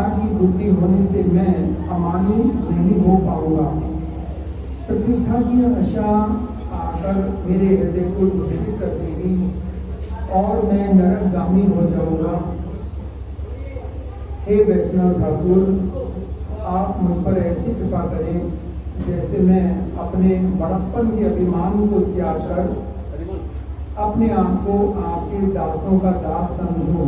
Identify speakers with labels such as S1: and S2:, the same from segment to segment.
S1: प्रकार की बुद्धि होने से मैं अमानी नहीं हो पाऊंगा। प्रतिष्ठा की आशा आकर मेरे हृदय को दूषित कर देगी और मैं नरकगामी हो जाऊंगा। हे वैष्णव ठाकुर, आप मुझ पर ऐसी कृपा करें जैसे मैं अपने बड़प्पन के अभिमान को त्याग कर अपने आप को आपके दासों का दास समझूं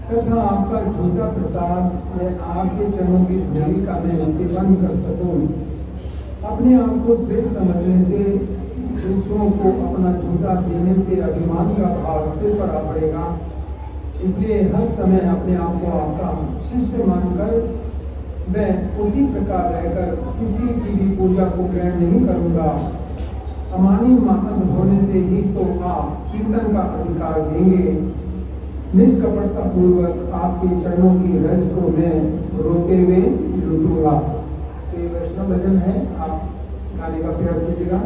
S1: तथा आपका झूठा प्रसाद मैं आपके चरणों की धूलि का मैं सेवन कर सकूं। अपने आप को श्रेष्ठ समझने से दूसरों को अपना झूठा देने से अभिमान का भाव सिर पर आ पड़ेगा। इसलिए हर समय अपने आप को आपका शिष्य मानकर मैं उसी प्रकार रहकर किसी की भी पूजा को ग्रहण नहीं करूंगा। अमानी महंत होने से ही तो आप कीर्तन का अधिकार देंगे। निष्कपटता पूर्वक आपके चरणों की रज को मैं रोते हुए लूटूंगा। तो ये वैष्णव भजन है, आप गाने का प्रयास कीजिएगा।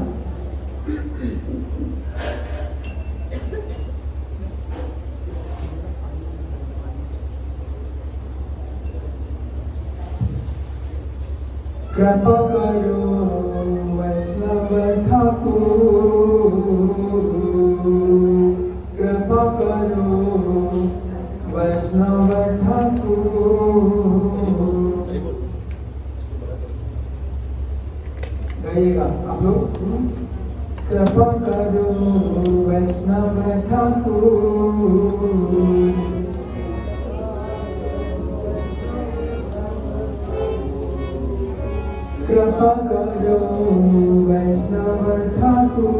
S1: कृपा करो वैष्णव ठाकुर, कृपा करो वैष्णव ठाकुर। गाइएगा आप लोग। कृपा करो वैष्णव ठाकुर, कृपा करो वैष्णव ठाकुर।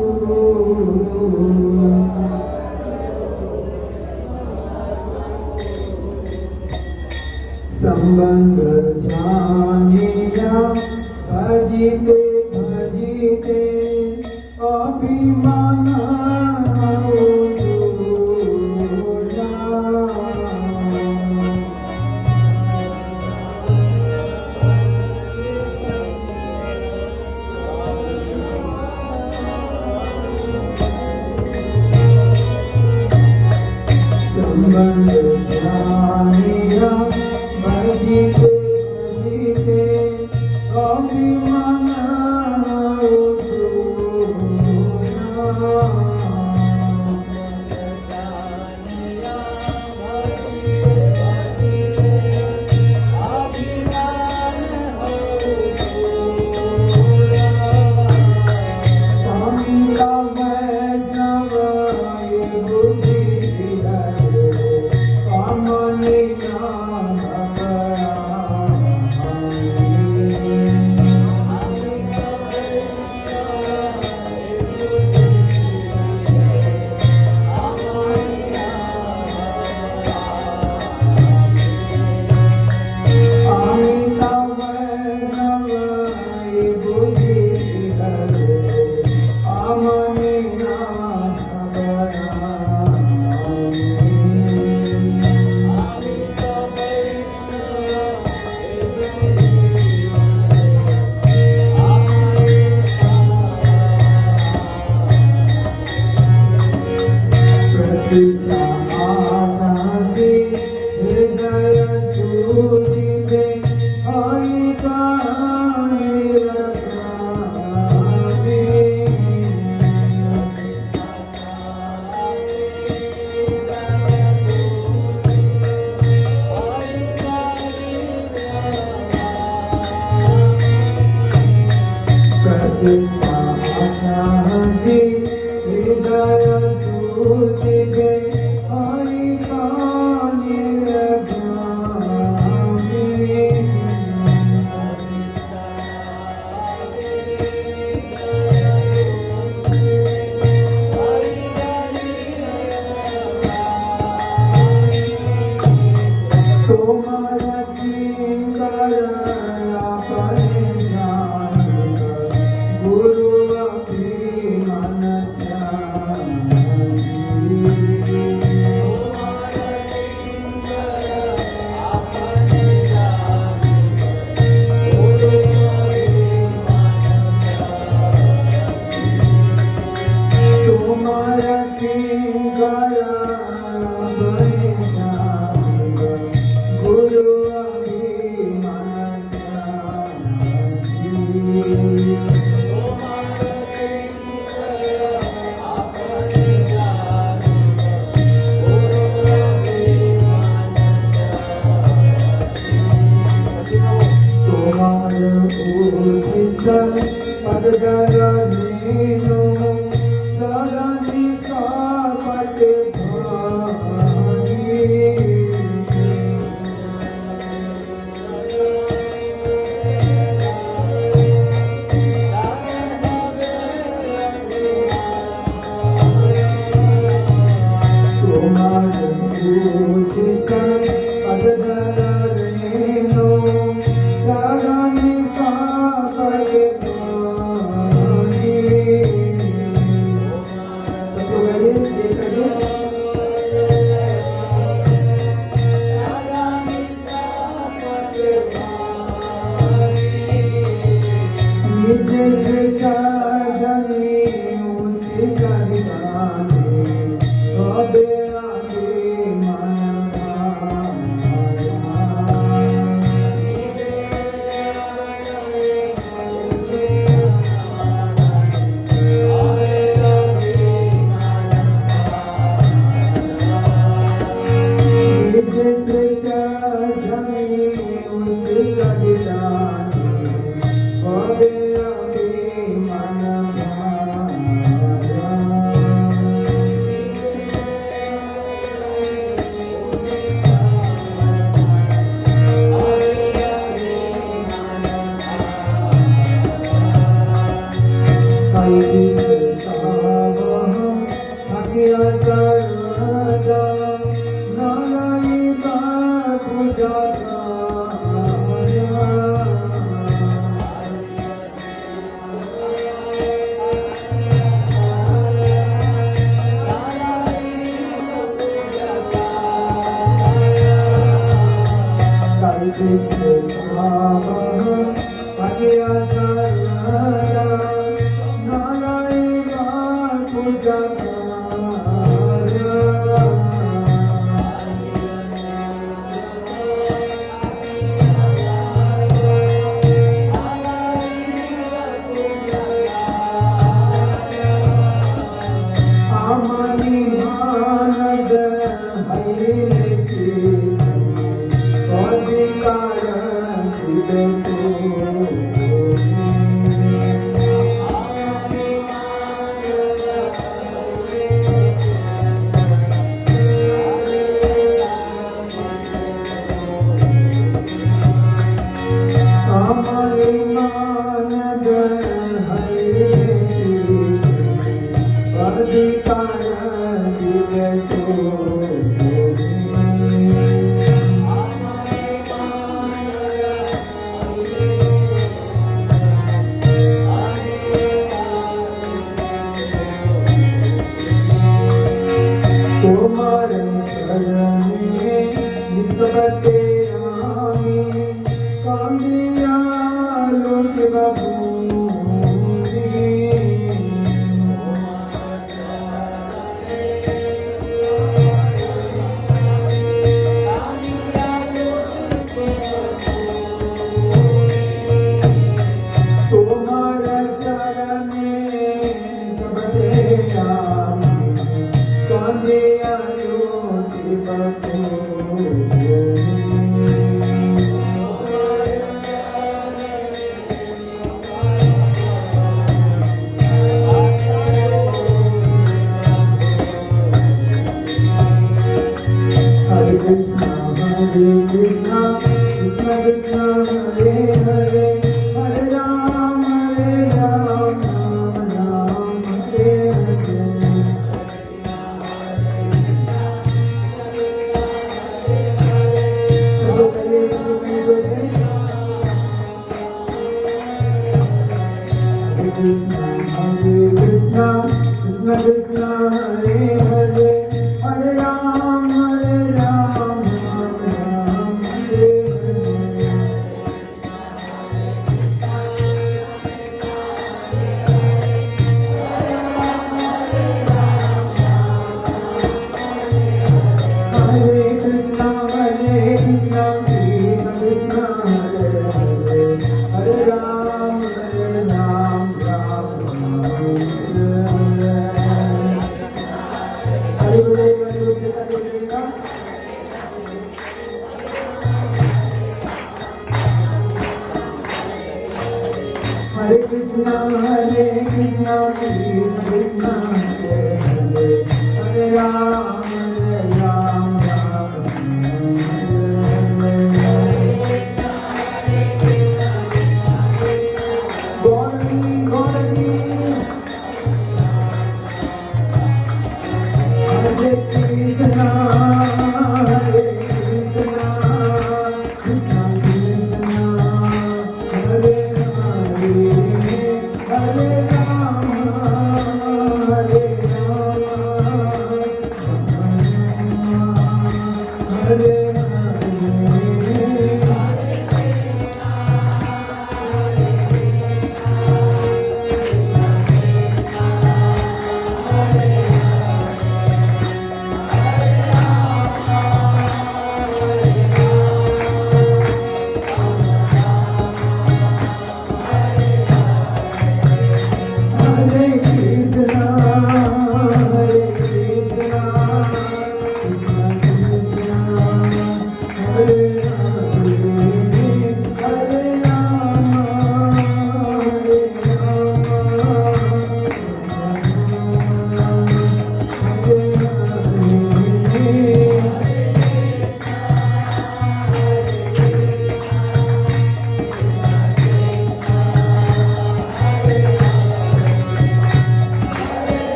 S1: संबंध जानिया भजिते भजिते अभिमान संबंध जानिया भजिते भजिते अभिमान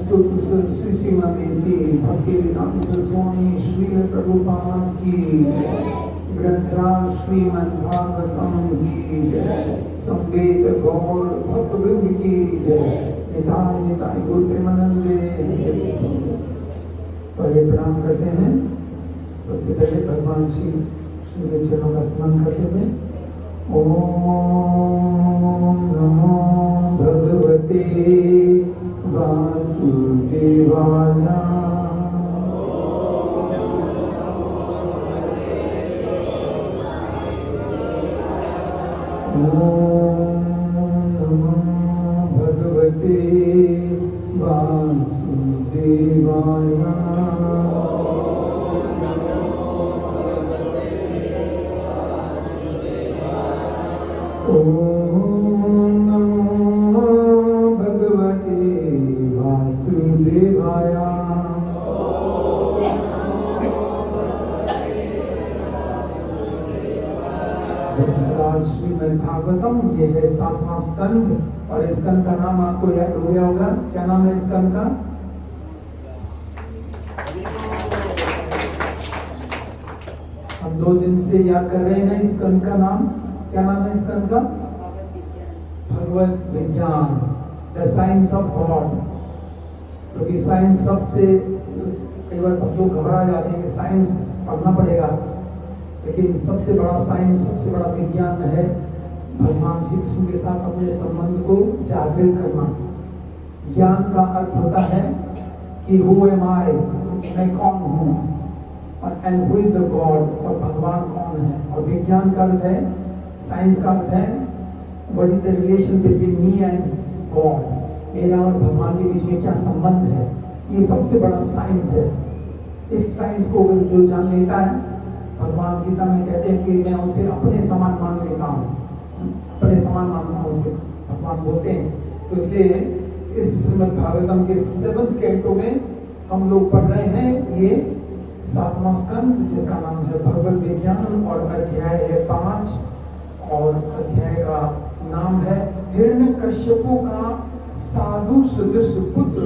S1: स्तुति श्री श्रीमती श्री भक्तिवेदांत स्वामी श्रील प्रभुपाद की, ग्रंथराज श्रीमद् भागवतम की जय, संवेद गौर भक्तवृंद की जय, निताय निताय गौर प्रेमानंदे। पहले प्रणाम करते हैं। सबसे पहले भगवान श्री के चरणों का स्मरण करते हुए ओम नमो भगवते वासुदेवाय। ओम नमो भगवते वासुदेवाय। ओम नमो भगवते वासुदेवाय। श्रीमद् भागवतम ये है 7वां स्कंद, और इस स्कंद का नाम आपको याद हो गया होगा। क्या नाम है इस स्कंद का? हम 2 दिन से याद कर रहे हैं ना इस स्कंद का नाम। क्या नाम है इस स्कंद का? भगवत विज्ञान, द साइंस ऑफ गॉड। क्योंकि साइंस सबसे कई बार लोग घबरा जाते हैं कि साइंस पढ़ना पड़ेगा, लेकिन सबसे बड़ा साइंस, सबसे बड़ा विज्ञान है भगवान श्री कृष्ण के साथ अपने संबंध को जागृत करना। ज्ञान का अर्थ होता है कि हु एम आई, मैं कौन हूँ, और and who is the God, और भगवान कौन है। और विज्ञान का अर्थ है, साइंस का अर्थ है what is the relation between me and God, मेरा और भगवान के बीच में क्या संबंध है। ये सबसे बड़ा साइंस है। इस साइंस को जो जान लेता है, भगवान गीता में कहते हैं कि मैं उसे अपने समान मान लेता हूँ, अपने समान मानता हूँ उसे, भगवान बोलते हैं। तो इसलिए इस श्रीमद् भागवतम के 7th कैंटो में हम लोग पढ़ रहे हैं ये 7वां स्कंद, जिसका नाम है भगवत विज्ञान, और अध्याय है 5, और अध्याय का नाम है हिरण्यकश्यपु का साधु सदृश पुत्र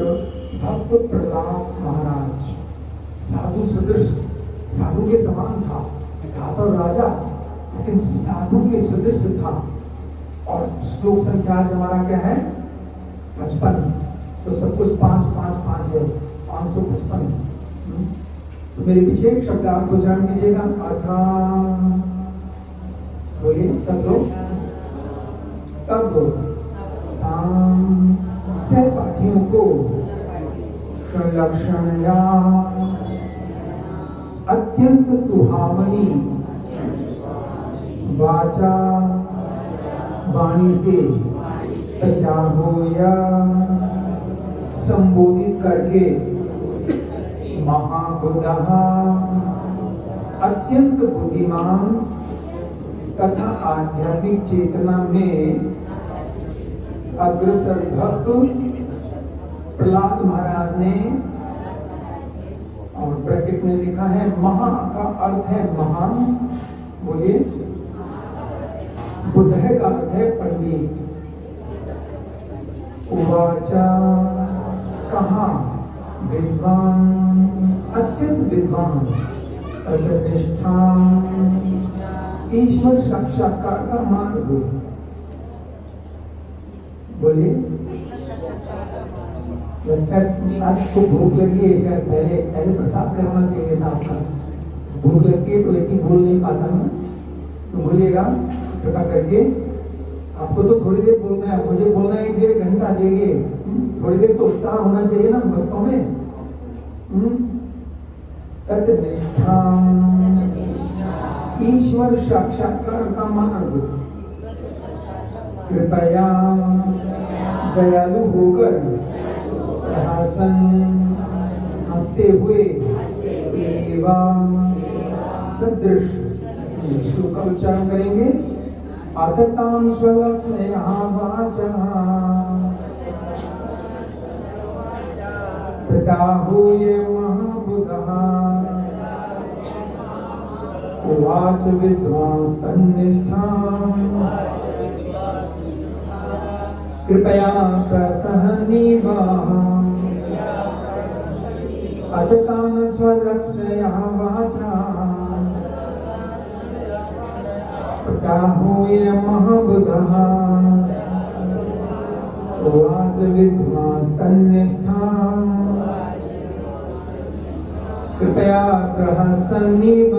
S1: भक्त प्रहलाद महाराज। साधु सदृश, साधु के समान था तो राजा, लेकिन साधु के सदृश था। और श्लोक संख्या आज हमारा क्या है? 55। तो सब कुछ 5 5 5 है, 555। तो मेरे पीछे शब्दार्थ उच्चारण कीजिएगा। अर्था बोलिए सब लोग, तब सहपाठियों को संलक्षणया अत्यंत सुहावनी वाचा वाणी से प्रत्याहो या संबोधित करके महाबुद्धः अत्यंत बुद्धिमान तथा आध्यात्मिक चेतना में अग्रसर भक्त प्रहलाद महाराज ने, और ब्रैकेट में लिखा है महा का अर्थ है महान, बोलिए। बुद्ध का अर्थ है पंडित। उवाचा कहा, विद्वान अत्यंत विद्वान, तदनिष्ठा ईश्वर साक्षात्कार का मार्ग, बोलिए। आपको भूख लगी है, शायद पहले प्रसाद करना चाहिए था आपका। भूख लगती है तो व्यक्ति बोल नहीं पाता ना, तो बोलिएगा कृपा करके। आपको तो थोड़ी देर बोलना है, मुझे बोलना है 1.5 घंटा देंगे। थोड़ी देर तो उत्साह होना चाहिए ना भक्तों में। तत्निष्ठा ईश्वर साक्षात्कार का मार्ग, कृपया दयालु होकर प्रहसन हंसते हुए एवं सदृश श्लोक का उच्चारण करेंगे। अतताम स्वलक्ष्मया वाचा प्रताहूय महाबुधः उवाच विद्वांस्तन्निष्ठाम् कृपया प्रसहनीवाः लक्ष्या वाचा प्राहूय महाबुधः उवाच विद्वांस्तन्निष्ठां कृपया ग्रहसन्निव।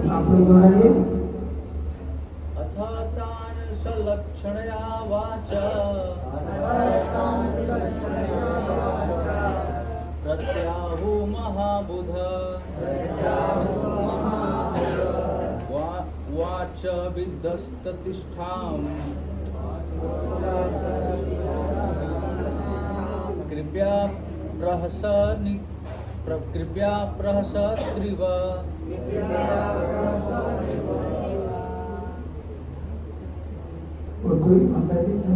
S1: आप लोग दोहराइए।
S2: अथातान सलक्षणया वाचा प्रत्याहु महाबुध वाच विद्धस्ततिष्ठां कृपया प्रहसत्रिव।
S1: और कोई माता जी से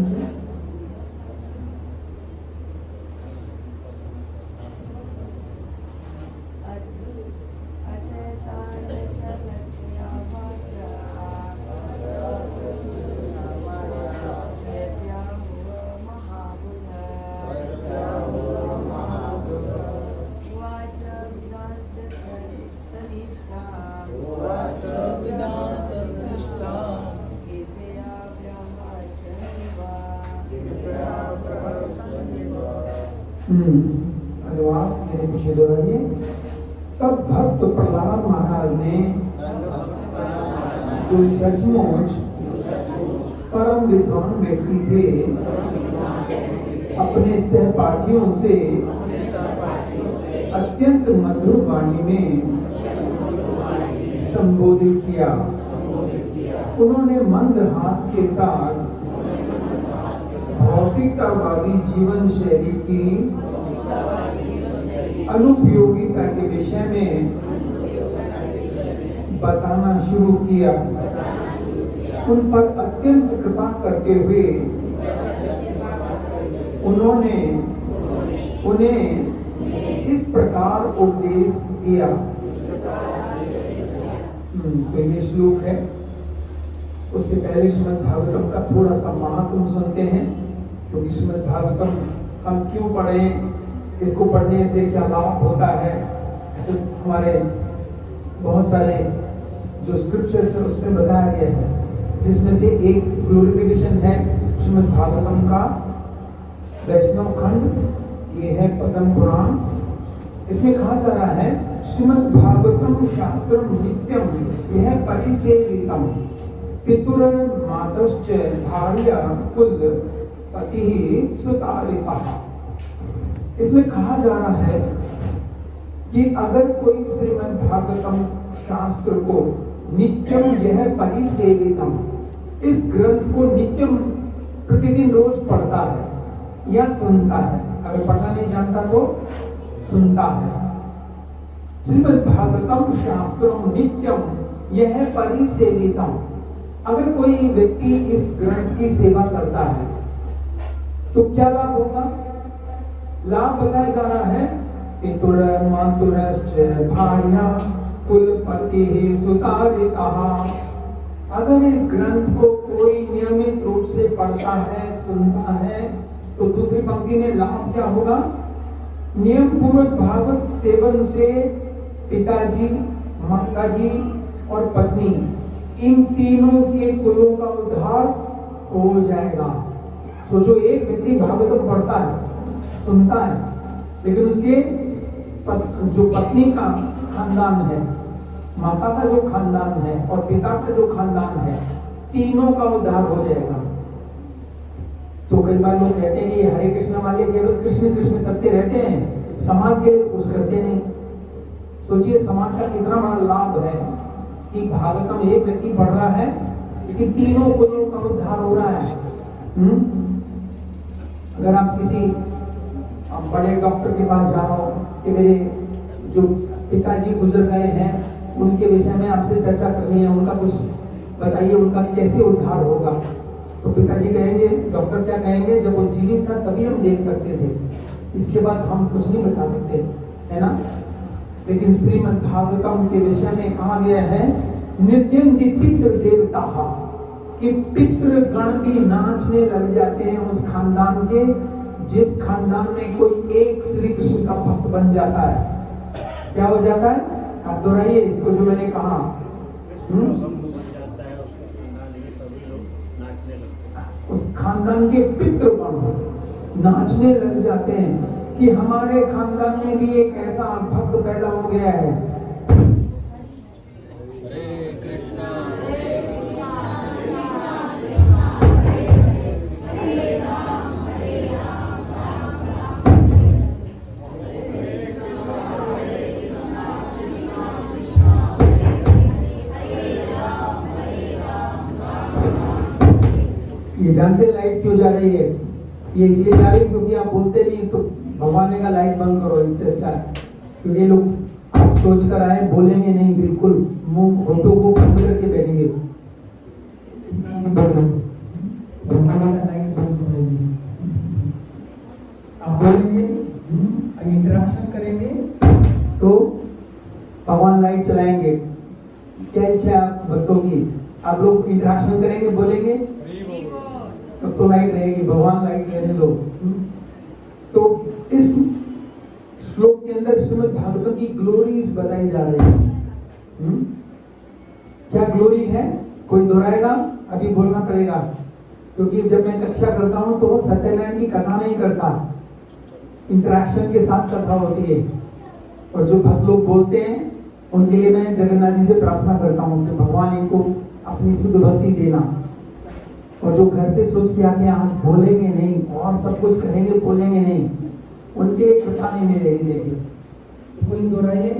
S1: अनुवाद मेरे पीछे दोहराइए। तब भक्त प्रहलाद महाराज ने जो सचमुच परम विद्वान व्यक्ति थे अपने सहपाठियों से अत्यंत मधुर वाणी में संबोधित किया। उन्होंने मंद हास के साथ भौतिकतावादी जीवन शैली की अनुपयोगिता के विषय में बताना शुरू किया। उन पर अत्यंत कृपा करते हुए उन्होंने उन्हें इस प्रकार उपदेश किया। तो ये श्लोक है। उससे पहले श्रीमद् भागवतम का थोड़ा सा महात्म सुनते हैं, क्योंकि श्रीमद् भागवतम हम क्यों पढ़ें, इसको पढ़ने से क्या लाभ होता है। ऐसे हमारे बहुत सारे जो स्क्रिप्चर्स है उसमें बताया गया है, जिसमें से एक ग्लोरिफिकेशन है श्रीमद् भागवतम का वैष्णव खंड, ये है पद्म पुराण। इसमें कहा जा रहा है श्रीमद् भागवतम शास्त्रम नित्यम यह परिसेवितम पितुर मातश्च भार्या कुल पति सुतारिता। इसमें कहा जा रहा है कि अगर कोई श्रीमद् भागवतम शास्त्र को नित्यम यह परिसेवितम, इस ग्रंथ को नित्यम प्रतिदिन रोज पढ़ता है या सुनता है, अगर पढ़ना नहीं जानता तो सुनता है। श्रीमद् भागवतम शास्त्रम नित्यम यह परिसेवितम, अगर कोई व्यक्ति इस ग्रंथ की सेवा करता है तो क्या लाभ होगा। लाभ बताया जा रहा है पितुर मातुरश्च भार्या कुलपति सुतारिता। अगर इस ग्रंथ को कोई नियमित रूप से पढ़ता है सुनता है तो दूसरी पंक्ति में लाभ क्या होगा। नियम पूर्वक भागवत सेवन से पिताजी माताजी और पत्नी इन तीनों के कुलों का उद्धार हो जाएगा। सोचो, एक व्यक्ति भागवतम पढ़ता है सुनता है, लेकिन उसके जो पत्नी का खानदान है, माता का जो खानदान है और पिता का जो खानदान है, तीनों का उद्धार हो जाएगा। तो कई बार लोग कहते हैं कि हरे कृष्ण वाले केवल कृष्ण कृष्ण करते रहते हैं, समाज के लिए कुछ करते नहीं। सोचिए समाज का कितना बड़ा लाभ है कि भागवतम एक व्यक्ति पढ़ रहा है लेकिन तीनों कुलों का उद्धार हो रहा है। अगर आप किसी बड़े डॉक्टर के पास जाओ कि मेरे जो पिताजी गुजर गए हैं उनके विषय में आपसे चर्चा करनी है, उनका कुछ बताइए, उनका कैसे उद्धार होगा। तो पिताजी कहेंगे, डॉक्टर क्या कहेंगे, जब वो जीवित था तभी हम देख सकते थे, इसके बाद हम कुछ नहीं बता सकते, है ना। लेकिन श्रीमद् भागवतम के विषय में कहा गया है नृत्यन्ति पितृ देवता, कि पितृ गण भी नाचने लग जाते हैं उस खानदान के जिस खानदान में कोई एक श्री कृष्ण का भक्त बन जाता है, क्या हो जाता है? आप दोहराइए इसको जो मैंने कहा। उस खानदान के पितृगण नाचने लग जाते हैं कि हमारे खानदान में भी एक ऐसा भक्त पैदा हो गया है।
S2: हरे कृष्णा
S1: ये जानते लाइट क्यों जा रही है? ये इसलिए जा रही है क्योंकि आप बोलते नहीं, तो भगवान ने कहा लाइट बंद करो, इससे अच्छा है। क्योंकि ये लोग आज सोच कर आए, बोलेंगे नहीं, बिल्कुल मुंह होठों को बंद करके बैठेंगे। लाइट बंद करोगे, आप बोलेंगे, इंटरेक्शन करेंगे तो भगवान लाइट चलाएंगे। क्या इच्छा है आप भक्तों की? आप लोग इंटरेक्शन करेंगे, बोलेंगे, तब तो लाइट रहेगी। भगवान लाइट रहने दो। तो इस श्लोक के अंदर श्रीमद् भागवत की ग्लोरीज बताई जा रही है। क्या ग्लोरी है? कोई दोहराएगा? अभी बोलना पड़ेगा, क्योंकि जब मैं कक्षा करता हूं तो सत्यनारायण की कथा नहीं करता, इंटरेक्शन के साथ कथा होती है। और जो भक्त लोग बोलते हैं उनके लिए मैं जगन्नाथ जी से प्रार्थना करता हूँ कि भगवान इनको अपनी शुद्ध भक्ति देना। और जो घर से सोच के आके आज बोलेंगे नहीं और सब कुछ करेंगे, बोलेंगे नहीं, उनके लिए कृपा नहीं मिलेगी। देखिए तो कोई दोहराइए।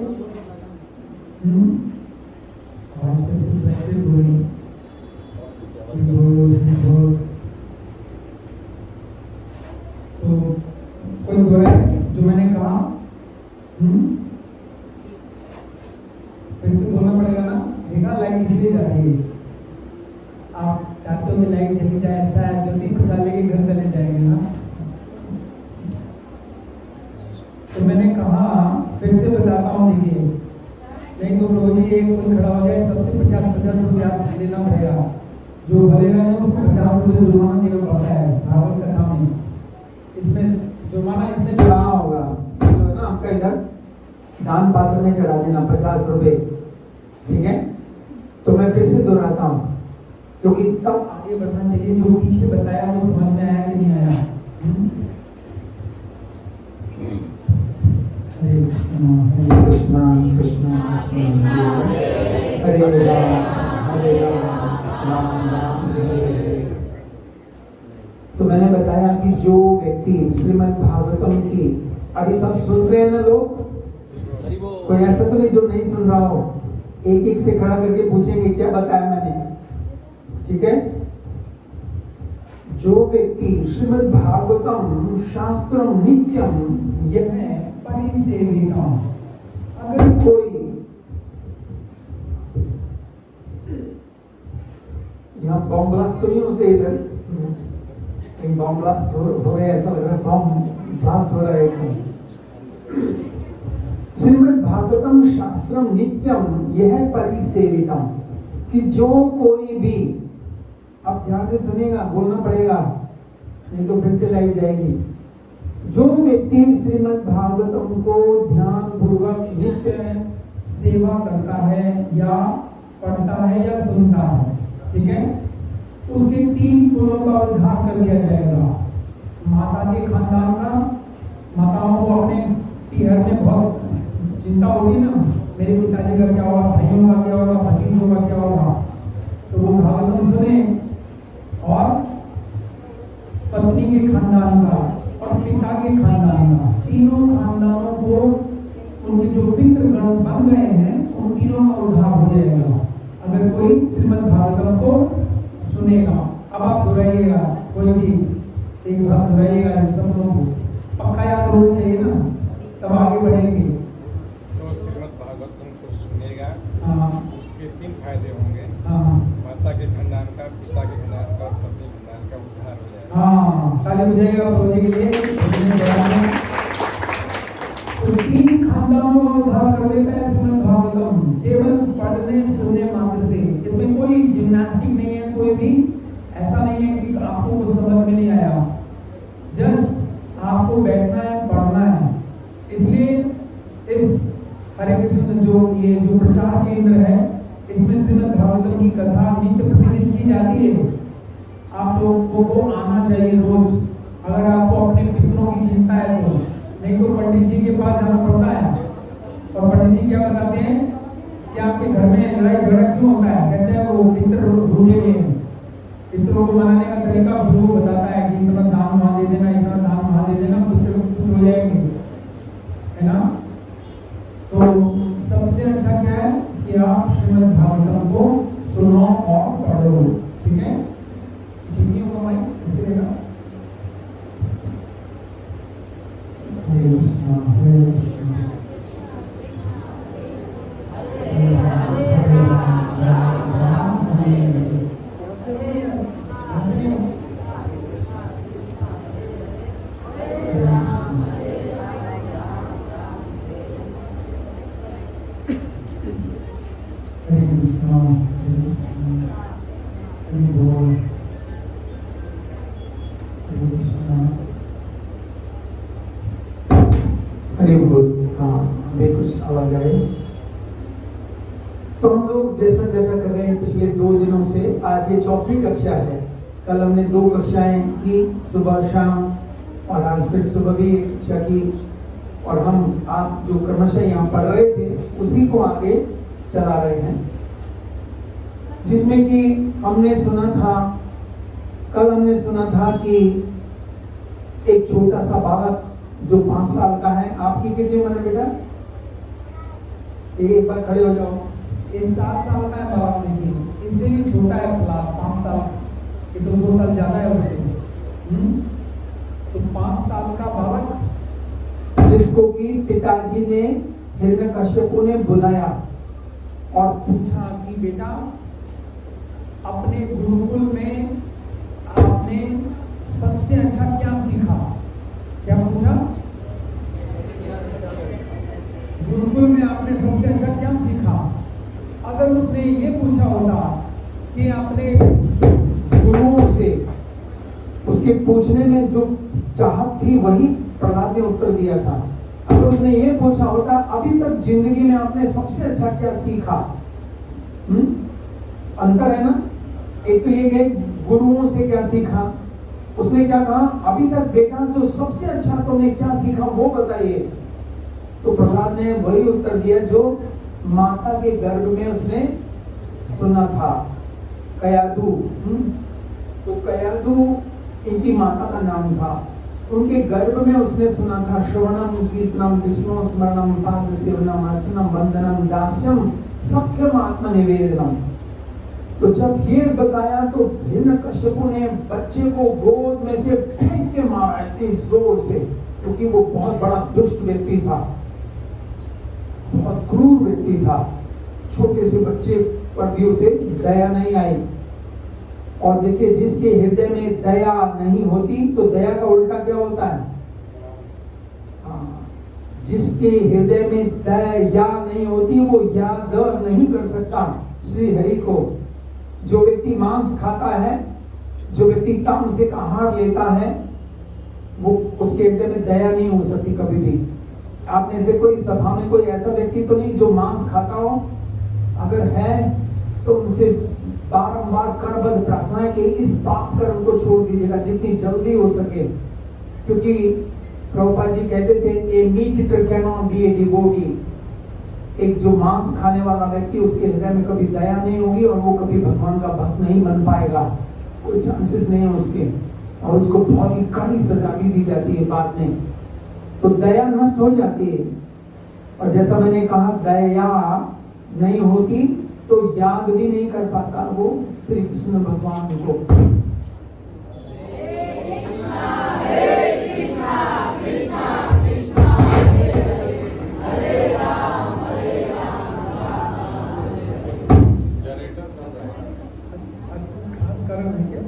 S1: तो कोई दोहराए जो मैंने कहा। फिर से बोलना पड़ेगा ना? देखा लाइट इसलिए जा रही है। आप चाहते हो कि लाइट चली जाए, अच्छा है, जल्दी प्रसाद लेके घर चले जाएंगे ना। तो मैंने कहा, फिर से बताता हूँ, देखिए नहीं तो रोज ही एक कोई खड़ा हो जाए, सबसे 50-50 रुपया देना पड़ेगा। जो बोलेगा ना उसको 50 रुपये जुर्माना देना पड़ता है भागवत कथा में। इसमें जुर्माना इसमें चढ़ाना होगा, तो ना आपका इधर दान पात्र में चढ़ा देना 50 रुपये, ठीक है? तो मैं फिर से दोहराता हूँ क्योंकि तब आगे बढ़ना चाहिए। जो पीछे बताया वो समझ में आया कि नहीं आया? हरे कृष्णा कृष्णा कृष्णा हरे राम राम राम हरे। तो मैंने बताया कि जो व्यक्ति श्रीमद् भागवतम की, अभी सब सुन रहे हैं ना लोग? कोई ऐसा तो नहीं जो नहीं सुन रहा हो? एक एक से खड़ा करके पूछेंगे क्या बताया मैंने, ठीक है? जो व्यक्ति श्रीमद् भागवतम शास्त्रम नित्यम यह परिसेवितम, अगर कोई यहाँ बॉम्ब ब्लास्ट तो नहीं होते इधर? बॉम्ब ब्लास्ट हो गया, ऐसा लग रहा है बॉम्ब ब्लास्ट हो रहा है एकदम। श्रीमद् भागवतम शास्त्रम नित्यम यह परिसेवितम, कि जो कोई भी, आप ध्यान से सुनिएगा, बोलना पड़ेगा नहीं तो फिर से लाइट जाएगी। जो व्यक्ति श्रीमद् भागवतम को ध्यान पूर्वक नित्य सेवा करता है या पढ़ता है या सुनता है, ठीक है, उसके 3 गुणों का उद्धार कर दिया जाएगा। माता के खानदान का, माताओं को अपने पीहर में बहुत चिंता होगी ना, मेरे पिताजी का क्या होगा, भाइयों का क्या होगा, भतीजों का क्या होगा, तो वो भागवतम सुने। और पत्नी के खानदान का और पिता के खानदान का, तीनों खानदानों को उनके जो पितृगण बन गए हैं उन तीनों का उद्धार हो जाएगा अगर कोई श्रीमद् भागवतम को सुनेगा। अब आप दोहराइएगा, कोई भी एक बार दोहराइएगा, सब लोगों को पक्का याद होना चाहिए ना, तब आगे बढ़ेंगे।
S3: तो श्रीमद् भागवतम को सुनेगा, उसके 3 फायदे होंगे। माता के खानदान का, पिता के खानदान का, पत्नी के खानदान का उद्धार हो जाएगा।
S1: हाँ, ताली बजाइएगा प्रभु के लिए। तो 3 खानदानों का उद्धार कर देता है श्रीमद् भागवतम, केवल पढ़ने सुनने मात्र से। इसमें कोई जिम्नास्टिक नहीं है, कोई भी ऐसा नहीं है कि आपको कुछ समझ में नहीं आया। जस्ट केंद्र है। इसमें श्रीमद् भागवतम की कथा नित्य प्रतिदिन की जाती है। आप लोगों को आना चाहिए रोज, अगर आपको अपने पितरों की चिंता है तो, नहीं तो पंडित जी के पास जाना पड़ता है। और पंडित जी क्या बताते हैं कि आपके घर में लड़ाई झगड़ा क्यों होता है? कहते हैं वो पितर भूले हुए हैं। पितरों को मनाने का तरीका वो बताता है कि इतना दान वहां दे देना, इतना दान वहां दे देना, पितर खुश हो जाएंगे, है ना। तो सबसे अच्छा क्या है कि आप श्रीमद् भागवतम को सुनो और पढ़ो, ठीक है। ठीक नहीं होगा भाई, ऐसे रहेगा। हरे कृष्णा हरे कृष्णा हरे बोल। हाँ, हमें कुछ आवाज आ रही। तो हम लोग जैसा जैसा कर रहे हैं पिछले 2 दिनों से, आज ये 4थी कक्षा है। कल हमने 2 कक्षाएं की, सुबह शाम, और आज फिर सुबह भी कक्षा की। और हम आप जो क्रमशः यहाँ पढ़ रहे थे उसी को आगे चला रहे हैं, जिसमें कि हमने सुना था, कल हमने सुना था कि एक छोटा सा बालक जो 5 साल का है। आपकी कितनी उम्र है बेटा? एक बार खड़े हो जाओ। ये 7 साल का है बालक, लेकिन इससे भी छोटा है क्लास 5 साल, ये तो 2 साल ज्यादा है उससे। तो 5 साल का बालक जिसको कि पिताजी ने हिरण्यकश्यपु ने बुलाया और पूछा कि बेटा अपने गुरुकुल में आपने सबसे अच्छा क्या सीखा? क्या पूछा? गुरुकुल में आपने सबसे अच्छा क्या सीखा? अगर उसने ये पूछा होता कि अपने गुरुओं से, उसके पूछने में जो चाहत थी वही प्रहलाद ने उत्तर दिया था। अगर उसने ये पूछा होता अभी तक जिंदगी में आपने सबसे अच्छा क्या सीखा, अंतर है ना। एक तो ये कि गुरुओं से क्या सीखा, उसने क्या कहा अभी तक बेटा जो सबसे अच्छा तुमने क्या सीखा वो बताइए। तो प्रहलाद ने वही उत्तर दिया जो माता के गर्भ में उसने सुना था, कयादु। तो कयादु इनकी माता का नाम था। उनके गर्भ में उसने सुना था श्रवणम कीर्तनम विष्णु स्मरणम पाद सेवनम अर्चनम वंदनम दास्यम सख्यम आत्मनिवेदनम। तो जब ये बताया तो हिरण्यकश्यपु ने बच्चे को गोद में से फेंक के मारा इतनी जोर से, क्योंकि वो बहुत बड़ा दुष्ट व्यक्ति था, बहुत क्रूर व्यक्ति था। छोटे से बच्चे पर भी उसे दया नहीं आई। और देखिए जिसके हृदय में दया नहीं होती तो दया का उल्टा क्या होता है? जिसके हृदय में दया नहीं होती वो याद नहीं कर सकता श्री हरि को। जो व्यक्ति मांस खाता है, जो व्यक्ति तामसिक आहार लेता है, वो उसके हृदय में दया नहीं हो सकती कभी भी। आपने से कोई सभा में कोई ऐसा व्यक्ति तो नहीं जो मांस खाता हो? अगर है तो उनसे बारंबार करबद्ध प्रार्थना है कि इस पाप कर्म को छोड़ दीजिएगा जितनी जल्दी हो सके। क्योंकि प्रभुपाद जी कहते थे a meat eater cannot be a devotee. एक जो मांस खाने वाला व्यक्ति, उसके हृदय में कभी दया नहीं होगी और वो कभी भगवान का भक्त नहीं बन पाएगा, कोई चांसेस नहीं है उसके। और उसको बहुत ही कड़ी सजा भी दी जाती है बाद में। तो दया नष्ट हो जाती है। और जैसा मैंने कहा दया नहीं होती तो याद भी नहीं कर पाता वो श्री कृष्ण भगवान को। खास कारण है क्या?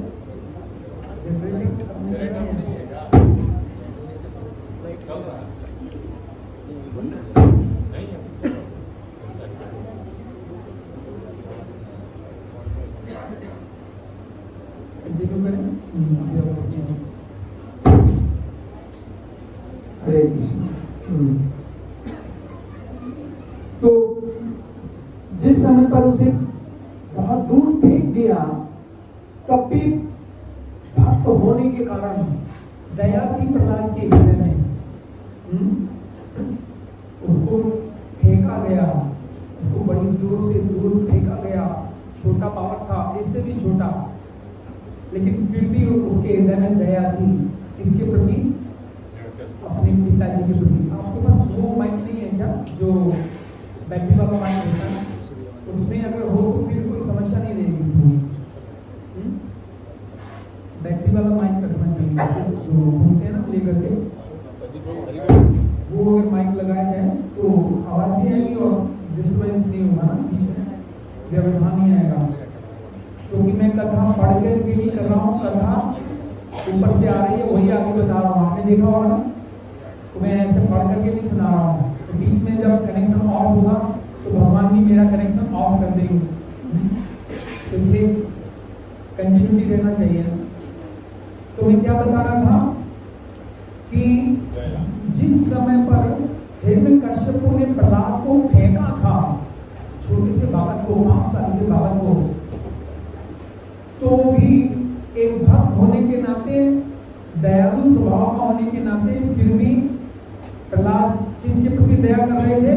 S1: हरे कृष्ण। तो जिस पर उसे बहुत दूर फेंक दिया, तब भी भक्त होने के कारण दया थी प्रहलाद के हृदय में। उसको फेंका गया, उसको बड़ी जोर से दूर फेंका गया। छोटा बालक था, इससे भी छोटा, लेकिन फिर भी उसके हृदय में दया थी। किसके प्रति? अपने पिताजी के प्रति। आपके पास वो माइक नहीं है क्या, जो बैटरी वाला माइक होता है? उसमें अगर हो तो फिर कोई समस्या नहीं रहेगी। बैटरी वाला माइक रखना चाहिए, जैसे जो होते हैं ना लेकर के, वो अगर माइक लगाया जाए तो आवाज भी आएगी और डिस्टर्बेंस नहीं होगा ना, व्यवधान नहीं आएगा। क्योंकि मैं कथा पढ़ के नहीं कर रहा हूँ, कथा ऊपर से आ रही है, वही आगे बता रहा हूँ। आपने देखा होगा ना, तो मैं ऐसे पढ़ करके नहीं सुना रहा हूँ। तो बीच में जब कनेक्शन ऑफ होगा तो भगवान भी मेरा कनेक्शन ऑफ कर देंगे, तो इसलिए कंटिन्यूटी रहना चाहिए। तो मैं क्या बता रहा था कि जिस समय पर हिरण्यकश्यप ने प्रहलाद को फेंका था, छोटे से बालक को, 5 साल के बालक को, तो भी एक भक्त होने के नाते, दयालु स्वभाव का होने के नाते, फिर भी प्रहलाद किसके प्रति दया कर रहे थे?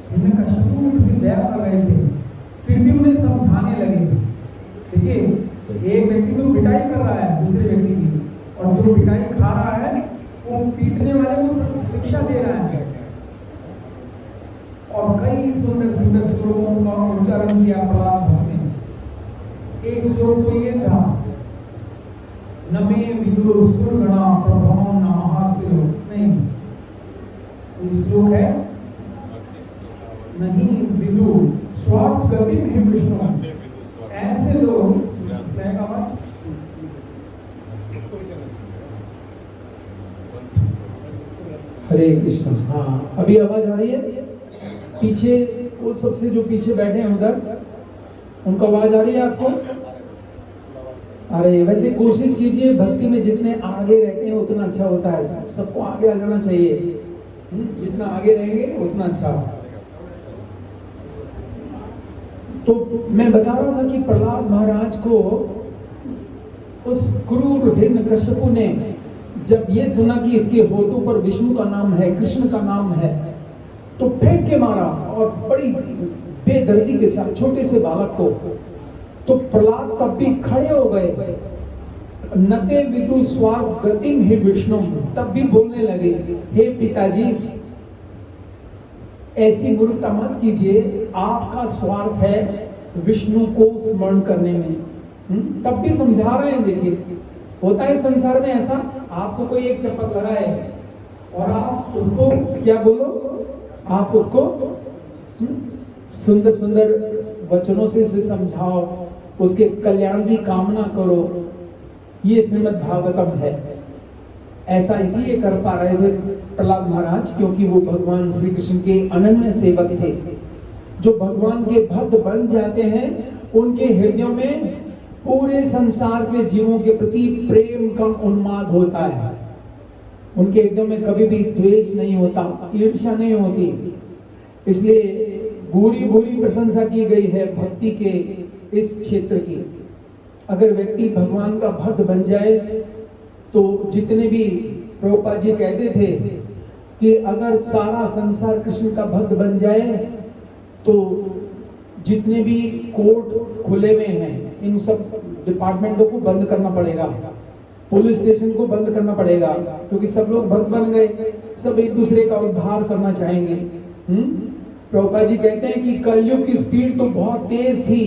S1: हिरण्यकश्यप के प्रति दया कर रहे थे। फिर भी उन्हें समझाने लगे। देखिए, एक व्यक्ति तो पिटाई कर रहा है दूसरे व्यक्ति की, और जो पिटाई खा रहा है वो पीटने वाले को शिक्षा दे रहा है। और कई सुंदर सुंदर श्लोकों का उच्चारण किया प्रहलाद भक्त ने। एक श्लोक तो ये था, नमे विदुर सुरगणा प्रभवो नमः, नहीं, ये श्लोक है, नहीं विदुर स्वार्थ गति में विष्णु, ऐसे लोग, इसमें आवाज हरे कृष्ण। हाँ, अभी आवाज आ रही है? पीछे वो सबसे जो पीछे बैठे हैं उधर, उनका आवाज आ रही है आपको? अरे वैसे कोशिश कीजिए, भक्ति में जितने आगे रहते हैं उतना अच्छा होता है। सबको आगे आ जाना चाहिए, जितना आगे रहेंगे उतना अच्छा। तो मैं बता रहा था कि प्रहलाद महाराज को उस क्रूर हिरण्यकश्यप ने जब ये सुना कि इसके होठों पर विष्णु का नाम है, कृष्ण का नाम है, तो फेंक के मारा, और बड़ी बेदर्दी के साथ छोटे से बालक को। तो प्रहलाद तब भी खड़े हो गए, नते विदु स्वार्थ गतिम हे विष्णु, तब भी बोलने लगे, हे पिताजी ऐसी मूर्खता मत कीजिए, आपका स्वार्थ है विष्णु को स्मरण करने में। तब भी समझा रहे हैं। देखिए, होता है संसार में ऐसा, आपको कोई एक चपत लगाए और आप उसको क्या बोलो, आप उसको सुंदर सुंदर वचनों से उसे समझाओ, उसके कल्याण की कामना करो। ये श्रीमद् भागवतम है। ऐसा इसलिए कर पा रहे थे प्रहलाद महाराज क्योंकि वो भगवान श्री कृष्ण के अनन्य सेवक थे। जो भगवान के भक्त बन जाते हैं उनके हृदयों में पूरे संसार के जीवों के प्रति प्रेम का उन्माद होता है। उनके हृदय में कभी भी द्वेष नहीं होता, ईर्ष्या नहीं होती। इसलिए भूरी भूरी प्रशंसा की गई है भक्ति के इस क्षेत्र की। अगर व्यक्ति भगवान का भक्त बन जाए तो जितने भी प्रभुपाद जी कहते थे कि अगर सारा संसार कृष्ण का भक्त बन जाए तो जितने भी कोर्ट खुले हुए हैं इन सब डिपार्टमेंटों को बंद करना पड़ेगा, पुलिस स्टेशन को बंद करना पड़ेगा, क्योंकि सब लोग भक्त बन गए, सब एक दूसरे का उद्धार करना चाहेंगे। प्रभुपाद जी कहते हैं कि कलयुग की स्पीड तो बहुत तेज थी,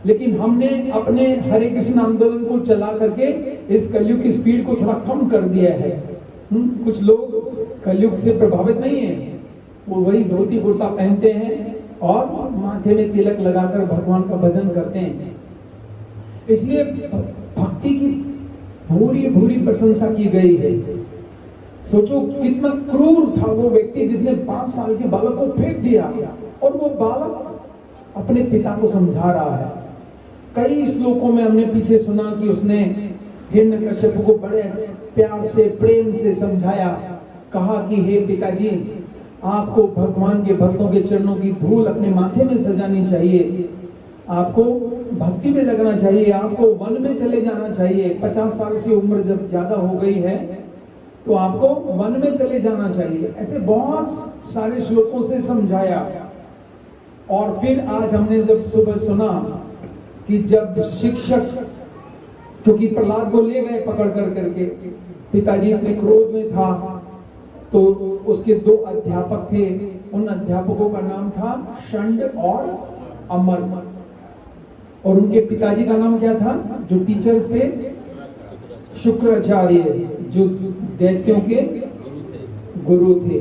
S1: लेकिन हमने अपने हरे कृष्ण आंदोलन को चला करके इस कलयुग की स्पीड को थोड़ा कम कर दिया है। कुछ लोग कलयुग से प्रभावित नहीं है, वो वही धोती कुर्ता पहनते हैं और माथे में तिलक लगाकर भगवान का भजन करते हैं। इसलिए भक्ति की भूरी भूरी प्रशंसा की गई है। सोचो कितना क्रूर था वो व्यक्ति जिसने 5 साल के बालक को फेंक दिया, और वो बालक अपने पिता को समझा रहा है। कई श्लोकों में हमने पीछे सुना कि उसने हिरण्यकश्यप को बड़े प्यार से प्रेम से समझाया, कहा कि हे पिताजी आपको भगवान के भक्तों के चरणों की धूल अपने माथे में सजानी चाहिए, आपको भक्ति में लगना चाहिए, आपको वन में चले जाना चाहिए। 50 साल से उम्र जब ज्यादा हो गई है तो आपको वन में चले जाना चाहिए। ऐसे बहुत सारे श्लोकों से समझाया। और फिर आज हमने जब सुबह सुना कि जब शिक्षक, क्योंकि प्रहलाद को ले गए पकड़ कर करके, पिताजी इतने क्रोध में था, तो उसके 2 अध्यापक थे, उन अध्यापकों का नाम था षंड और अमर। और उनके पिताजी का नाम क्या था? जो टीचर्स थे, शुक्राचार्य, जो दैत्यों के गुरु थे।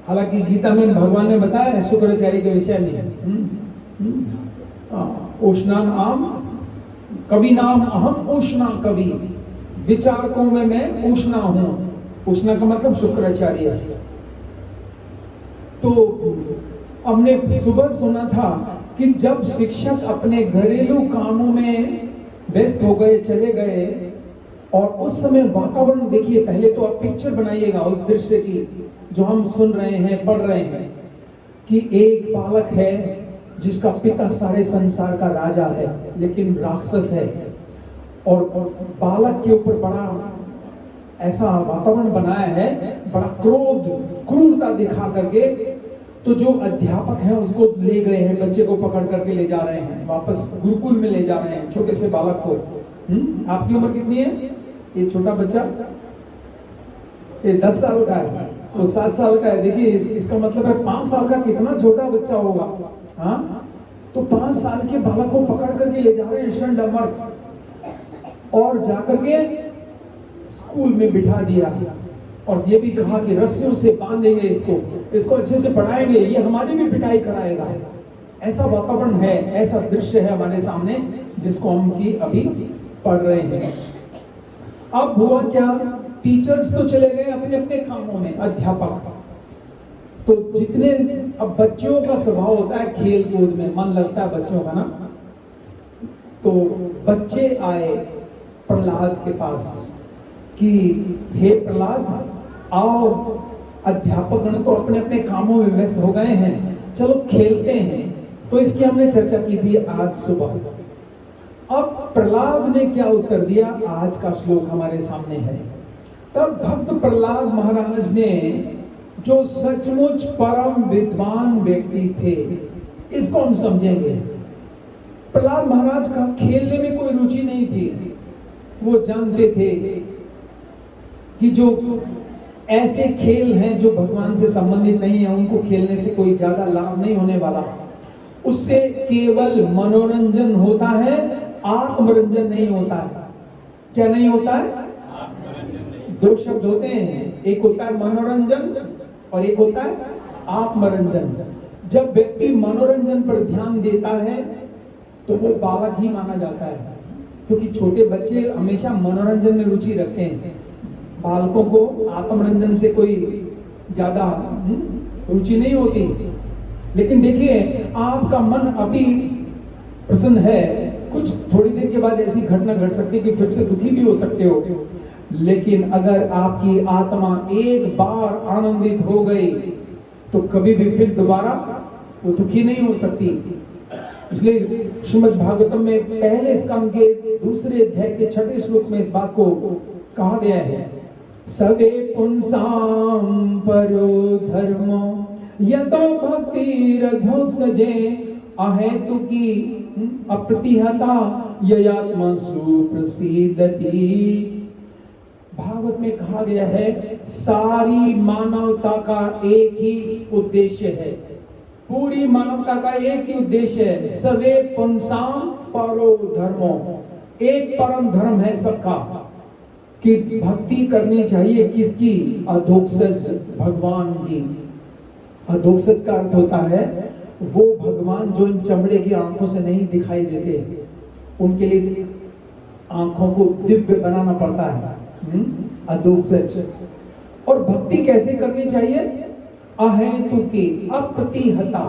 S1: हालांकि गीता में भगवान ने बताया है शुक्राचार्य के विषय में, उष्णान आम कवि नाम अहम उष्णा कवि, विचारकों में मैं उष्णा हूं। उष्णा का मतलब शुक्राचार्य। तो हमने सुबह सुना था कि जब शिक्षक अपने घरेलू कामों में व्यस्त हो गए, चले गए, और उस समय वातावरण देखिए, पहले तो आप पिक्चर बनाइएगा उस दृश्य की जो हम सुन रहे हैं, पढ़ रहे हैं, कि एक बालक है जिसका पिता सारे संसार का राजा है लेकिन राक्षस है, और बालक के ऊपर बड़ा ऐसा वातावरण बनाया है, बड़ा क्रोध, क्रूरता दिखा करके। तो जो अध्यापक हैं उसको ले गए हैं, बच्चे को पकड़ करके ले जा रहे हैं, वापस गुरुकुल में ले जा रहे हैं, छोटे से बालक को। आपकी उम्र कितनी है? ये छोटा बच्चा, ये 10 साल का है, वो 7 साल का है। देखिए इसका मतलब है 5 साल का कितना छोटा बच्चा होगा। हाँ, तो 5 साल के बालक को पकड़ करके ले जा रहे हैं षंड अमर, और जाकर के स्कूल में बिठा दिया, और ये भी कहा कि रस्सियों से बांधेंगे इसको अच्छे से पढ़ाएंगे, ये हमारी भी पिटाई कराएगा। ऐसा वातावरण है, ऐसा दृश्य है हमारे सामने जिसको हम की अभी पढ़ रहे हैं। अब हुआ क्या, टीचर्स तो चले गए अपने अपने कामों में, अध्यापक तो जितने, अब बच्चों का स्वभाव होता है खेल कूद में मन लगता है बच्चों का ना, तो बच्चे आए प्रहलाद के पास कि हे प्रहलाद आओ, अध्यापकगण तो अपने अपने कामों में व्यस्त हो गए हैं, चलो खेलते हैं। तो इसकी हमने चर्चा की थी आज सुबह। अब प्रहलाद ने क्या उत्तर दिया, आज का श्लोक हमारे सामने है। तब भक्त प्रहलाद महाराज ने, जो सचमुच परम विद्वान व्यक्ति थे, इसको हम समझेंगे। प्रहलाद महाराज का खेलने में कोई रुचि नहीं थी। वो जानते थे कि जो ऐसे खेल हैं जो भगवान से संबंधित नहीं है, उनको खेलने से कोई ज्यादा लाभ नहीं होने वाला, उससे केवल मनोरंजन होता है, आत्मरंजन नहीं होता है। क्या नहीं होता है? 2 शब्द होते हैं, एक होता है मनोरंजन और एक होता है आत्मरंजन। जब व्यक्ति मनोरंजन पर ध्यान देता है तो वो बालक ही माना जाता है, क्योंकि छोटे बच्चे हमेशा मनोरंजन में रुचि रखते हैं। बालकों को आत्मरंजन से कोई ज्यादा रुचि नहीं होती। लेकिन देखिए, आपका मन अभी प्रसन्न है, कुछ थोड़ी देर के बाद ऐसी घटना घट सकती है कि फिर से दुखी भी हो सकते हो। लेकिन अगर आपकी आत्मा एक बार आनंदित हो गई तो कभी भी फिर दोबारा वो दुखी नहीं हो सकती। इसलिए श्रीमद् भागवतम में पहले स्कंद के 2 अध्याय के 6 श्लोक में इस बात को कहा गया है, सवे पुंसाम परो धर्मो यतो भक्तिरधोक्षजे अहेतुकी अप्रतिहता ययात्मा सुप्रसीदति। भागवत में कहा गया है, सारी मानवता का एक ही उद्देश्य है, पूरी मानवता का एक ही उद्देश्य है, सवे पुंसाम परो धर्मो, एक परम धर्म है सबका, कि भक्ति करनी चाहिए किसकी? अधोक्षज भगवान की। अधोक्षज का अर्थ होता है वो भगवान जो इन चमड़े की आंखों से नहीं दिखाई देते, उनके लिए आंखों को दिव्य बनाना पड़ता है, अधोक्षज। और भक्ति कैसे करनी चाहिए? अहेतुकी अप्रतिहता।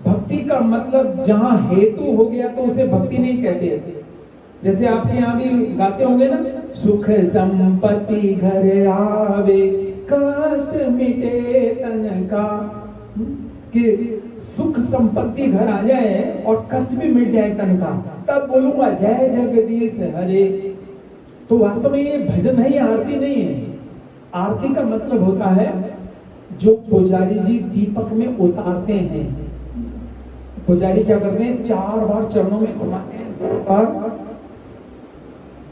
S1: भक्ति का मतलब जहां हेतु हो गया तो उसे भक्ति नहीं कहते। जैसे आपके यहाँ भी गाते होंगे ना, सुख संपत्ति घर आवे कष्ट मिटे तन का, कि सुख संपत्ति घर आ जाए और कष्ट भी मिट जाए तन का, तब बोलूंगा जय जगदीश हरे। तो वास्तव में ये भजन है, ये आरती नहीं है। आरती का मतलब होता है जो पुजारी जी दीपक में उतारते हैं। पुजारी क्या करते हैं, 4 बार चरणों में घुमाते हैं और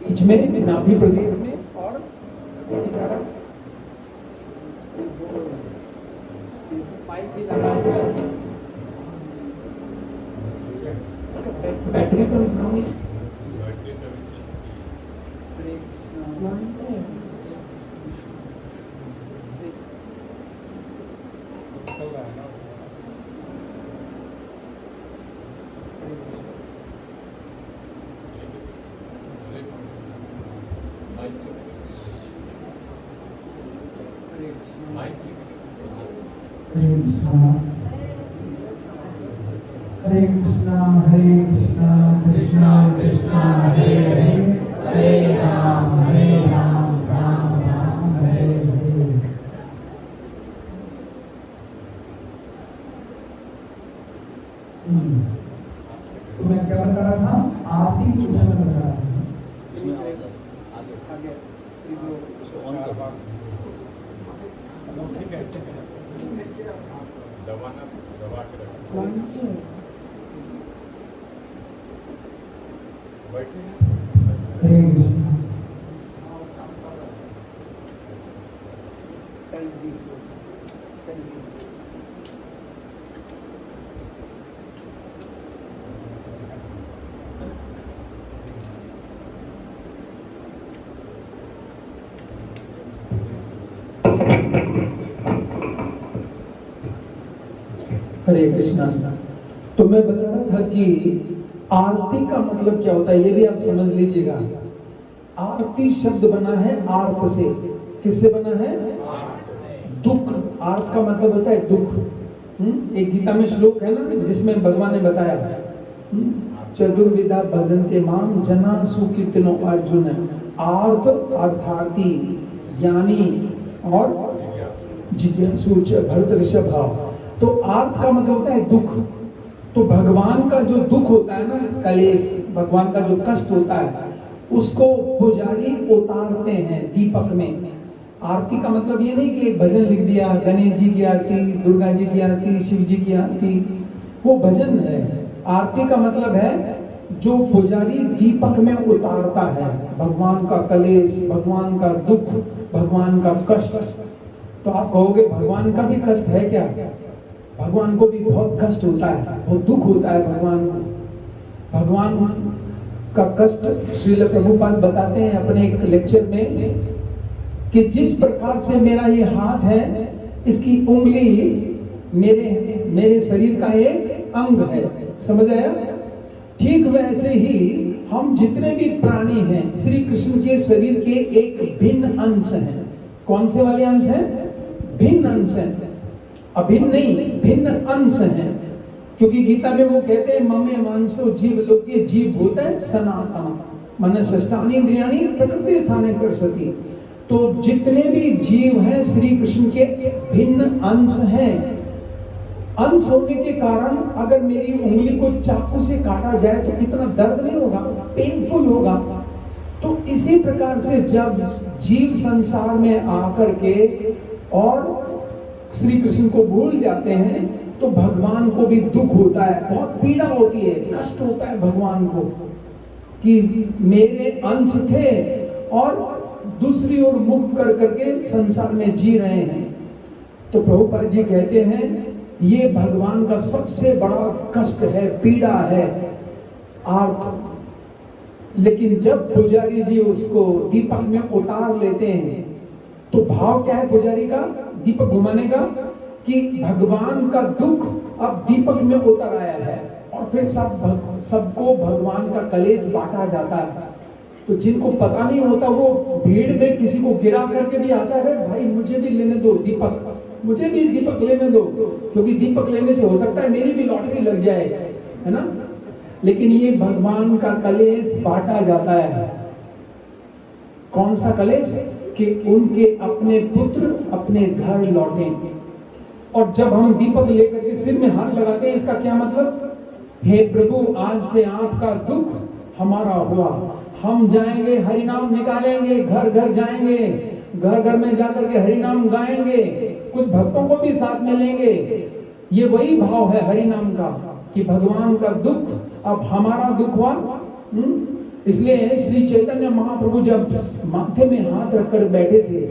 S1: बीच में नाभि प्रदेश में और पाइप भी लगा हुआ है। बैटरी तो नहीं हरे कृष्णा कृष्णा कृष्णा हरे हरे, हरे राम राम राम हरे हरे। तो मैं क्या बता रहा था, आरती की दिशा में बता रहा था।
S2: उसमें आगे उसको ऑन कर।
S3: ठीक है दबा के रखो।
S1: हरे कृष्णा। हरे कृष्णा। तो मैं बता रहा था कि आरती का मतलब क्या होता है, ये भी आप समझ लीजिएगा। आरती शब्द बना है आर्त से। किससे बना है? दुख। आर्त का मतलब होता है दुख। एक गीता में श्लोक है ना, जिसमें भगवान ने बताया, चतुर्विधा भजन्ते माम जना सुकीर्तनो अर्जुन। आर्त अर्थार्थी, ज्ञानी और जिज्ञासु भरत ऋषभ भाव। तो आर्त का मतलब होता है दुख। तो भगवान का जो दुख होता है ना, कलेश, भगवान का जो कष्ट होता है, उसको पुजारी उतारते हैं दीपक में। आरती का मतलब ये नहीं कि एक भजन लिख दिया, गणेश जी की आरती, दुर्गा जी की आरती, शिव जी की आरती, वो भजन है। आरती का मतलब है जो पुजारी दीपक में उतारता है भगवान का कलेश, भगवान का दुख, भगवान का कष्ट। तो आप कहोगे भगवान का भी कष्ट है क्या? भगवान को भी बहुत कष्ट होता है, बहुत दुख होता है भगवान को। भगवान का कष्ट श्रील प्रभुपाद बताते हैं अपने एक लेक्चर में कि जिस प्रकार से मेरा ये हाथ है, इसकी उंगली मेरे शरीर का एक अंग है, समझ आया? ठीक वैसे ही हम जितने भी प्राणी हैं, श्री कृष्ण के शरीर के एक भिन्न अंश हैं। कौन से वाले अंश हैं? भिन्न अंश हैं, अभिन्न नहीं, भिन्न अंश हैं। क्योंकि गीता में वो कहते हैं ममे मांसो जीव लोके, जीव होता है सनातन, मन षष्ठानि इंद्रियाणि प्रकृति स्थाने कर्षति। तो जितने भी जीव हैं श्री कृष्ण के भिन्न अंश हैं। अंश होने के कारण अगर मेरी उंगली को चाकू से काटा जाए तो कितना दर्द नहीं होगा, पेनफुल होगा। तो इसी प्रकार से जब जीव संसार में आकर के और श्री कृष्ण को भूल जाते हैं तो भगवान को भी दुख होता है, बहुत पीड़ा होती है, कष्ट होता है भगवान को कि मेरे अंश थे और दूसरी ओर मुख कर करके संसार में जी रहे हैं। तो प्रभुपाद जी कहते हैं ये भगवान का सबसे बड़ा कष्ट है, पीड़ा है, आर्त। लेकिन जब पुजारी जी उसको दीपक में उतार लेते हैं तो भाव क्या है पुजारी का, दीपक घुमाने का, कि भगवान का दुख अब दीपक में उतर आया है और फिर सबको भगवान का कलेश बांटा जाता है। तो जिनको पता नहीं होता वो भीड़ में किसी को गिरा करके भी आता है, भाई मुझे भी लेने दो दीपक, मुझे भी दीपक लेने दो, क्योंकि दीपक लेने से हो सकता है मेरी भी लॉटरी लग जाए, है ना। लेकिन ये भगवान का कलेश बांटा जाता है। कौन सा कलेश? कि उनके अपने पुत्र अपने घर लौटे। और जब हम दीपक लेकर के सिर में हाथ लगाते हैं, इसका क्या मतलब? हे प्रभु, आज से आपका दुख हमारा हुआ, हम जाएंगे हरि नाम निकालेंगे, घर घर जाएंगे, घर घर में जाकर के हरि नाम गाएंगे, कुछ भक्तों को भी साथ में लेंगे। ये वही भाव है हरि नाम का कि भगवान का दुख अब हमारा दुख हुआ। इसलिए श्री चैतन्य महाप्रभु जब माथे में हाथ रखकर बैठे थे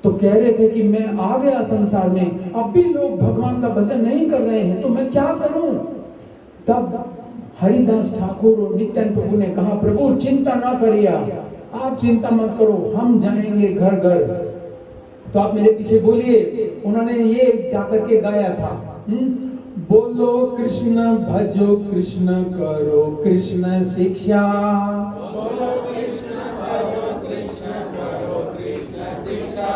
S1: तो कह रहे थे कि मैं आ गया संसार में, अब भी लोग भगवान का भजन नहीं कर रहे हैं, तो मैं क्या करूं? तब हरिदास ठाकुर और नित्यानंद प्रभु ने कहा, प्रभु चिंता ना करिए, आप चिंता मत करो, हम जाएंगे घर घर। तो आप मेरे पीछे बोलिए, उन्होंने ये जाकर के गाया था, बोलो कृष्ण भजो कृष्ण करो कृष्ण शिक्षा, बोलो कृष्ण भजो कृष्ण करो कृष्ण शिक्षा,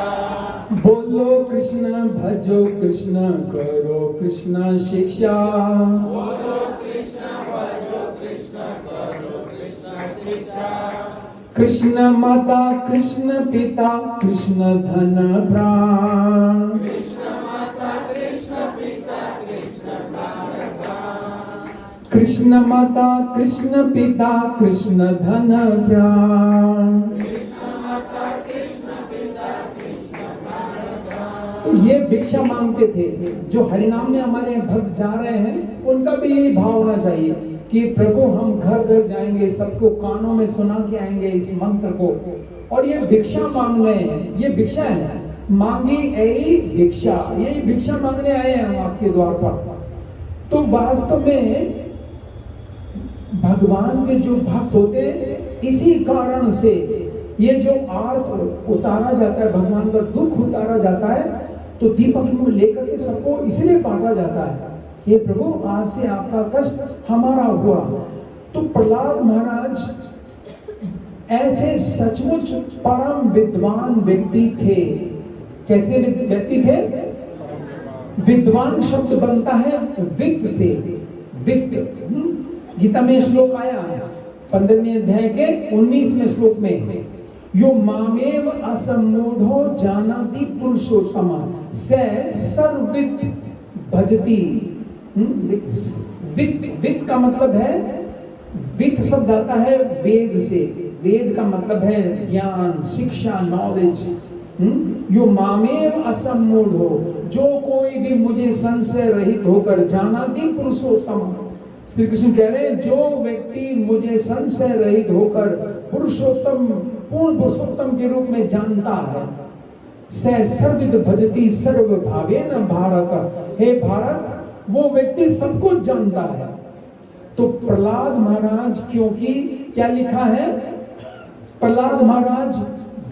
S1: बोलो कृष्ण भजो कृष्ण करो कृष्ण शिक्षा, बोलो कृष्ण भजो कृष्ण करो कृष्ण शिक्षा। कृष्ण माता कृष्ण पिता कृष्ण धन प्राण, कृष्ण माता कृष्ण पिता कृष्ण धन प्राण, कृष्ण माता कृष्ण पिता कृष्ण धन प्राण, कृष्ण माता कृष्ण पिता कृष्ण धन प्राण। ये भिक्षा मांगते थे। जो हरिनाम में हमारे भक्त जा रहे हैं, उनका भी यही भाव होना चाहिए कि प्रभु हम घर घर जाएंगे, सबको कानों में सुना के आएंगे इस मंत्र को। और ये भिक्षा मांग रहे हैं, ये भिक्षा है, मांगी यही भिक्षा, यही भिक्षा मांगने आए हैं हम आपके द्वार पर। तो वास्तव में भगवान के जो भक्त होते हैं, इसी कारण से ये जो आर्त उतारा जाता है, भगवान का दुख उतारा जाता है, तो दीपक में लेकर के सबको इसलिए बांटा जाता है, हे प्रभु आज से आपका कष्ट हमारा हुआ। तो प्रहलाद महाराज ऐसे सचमुच परम विद्वान व्यक्ति थे। कैसे व्यक्ति थे? विद्वान शब्द बनता है वित्त से, वित्त। गीता में श्लोक आया 15वें अध्याय के 19वें श्लोक में, यो मामेव असम्मूढ़ो जानाति पुरुषोत्तम स सर्ववित् भजति। वित्त का मतलब है, वित्त शब्द आता है वेद से, वेद का मतलब है ज्ञान, शिक्षा, नॉलेज। यो मामेव असम्मूढ़ो, जो कोई भी मुझे संशय रहित होकर, जानाति पुरुषोत्तम, श्री कृष्ण कह रहे हैं जो व्यक्ति मुझे संशय रहित होकर पुरुषोत्तम, पूर्ण पुरुषोत्तम के रूप में जानता है, स सर्वविद भजति सर्वभावेन भारत। हे भारत, वो व्यक्ति सब कुछ जानता है। तो प्रहलाद महाराज, क्योंकि क्या लिखा है, प्रहलाद महाराज,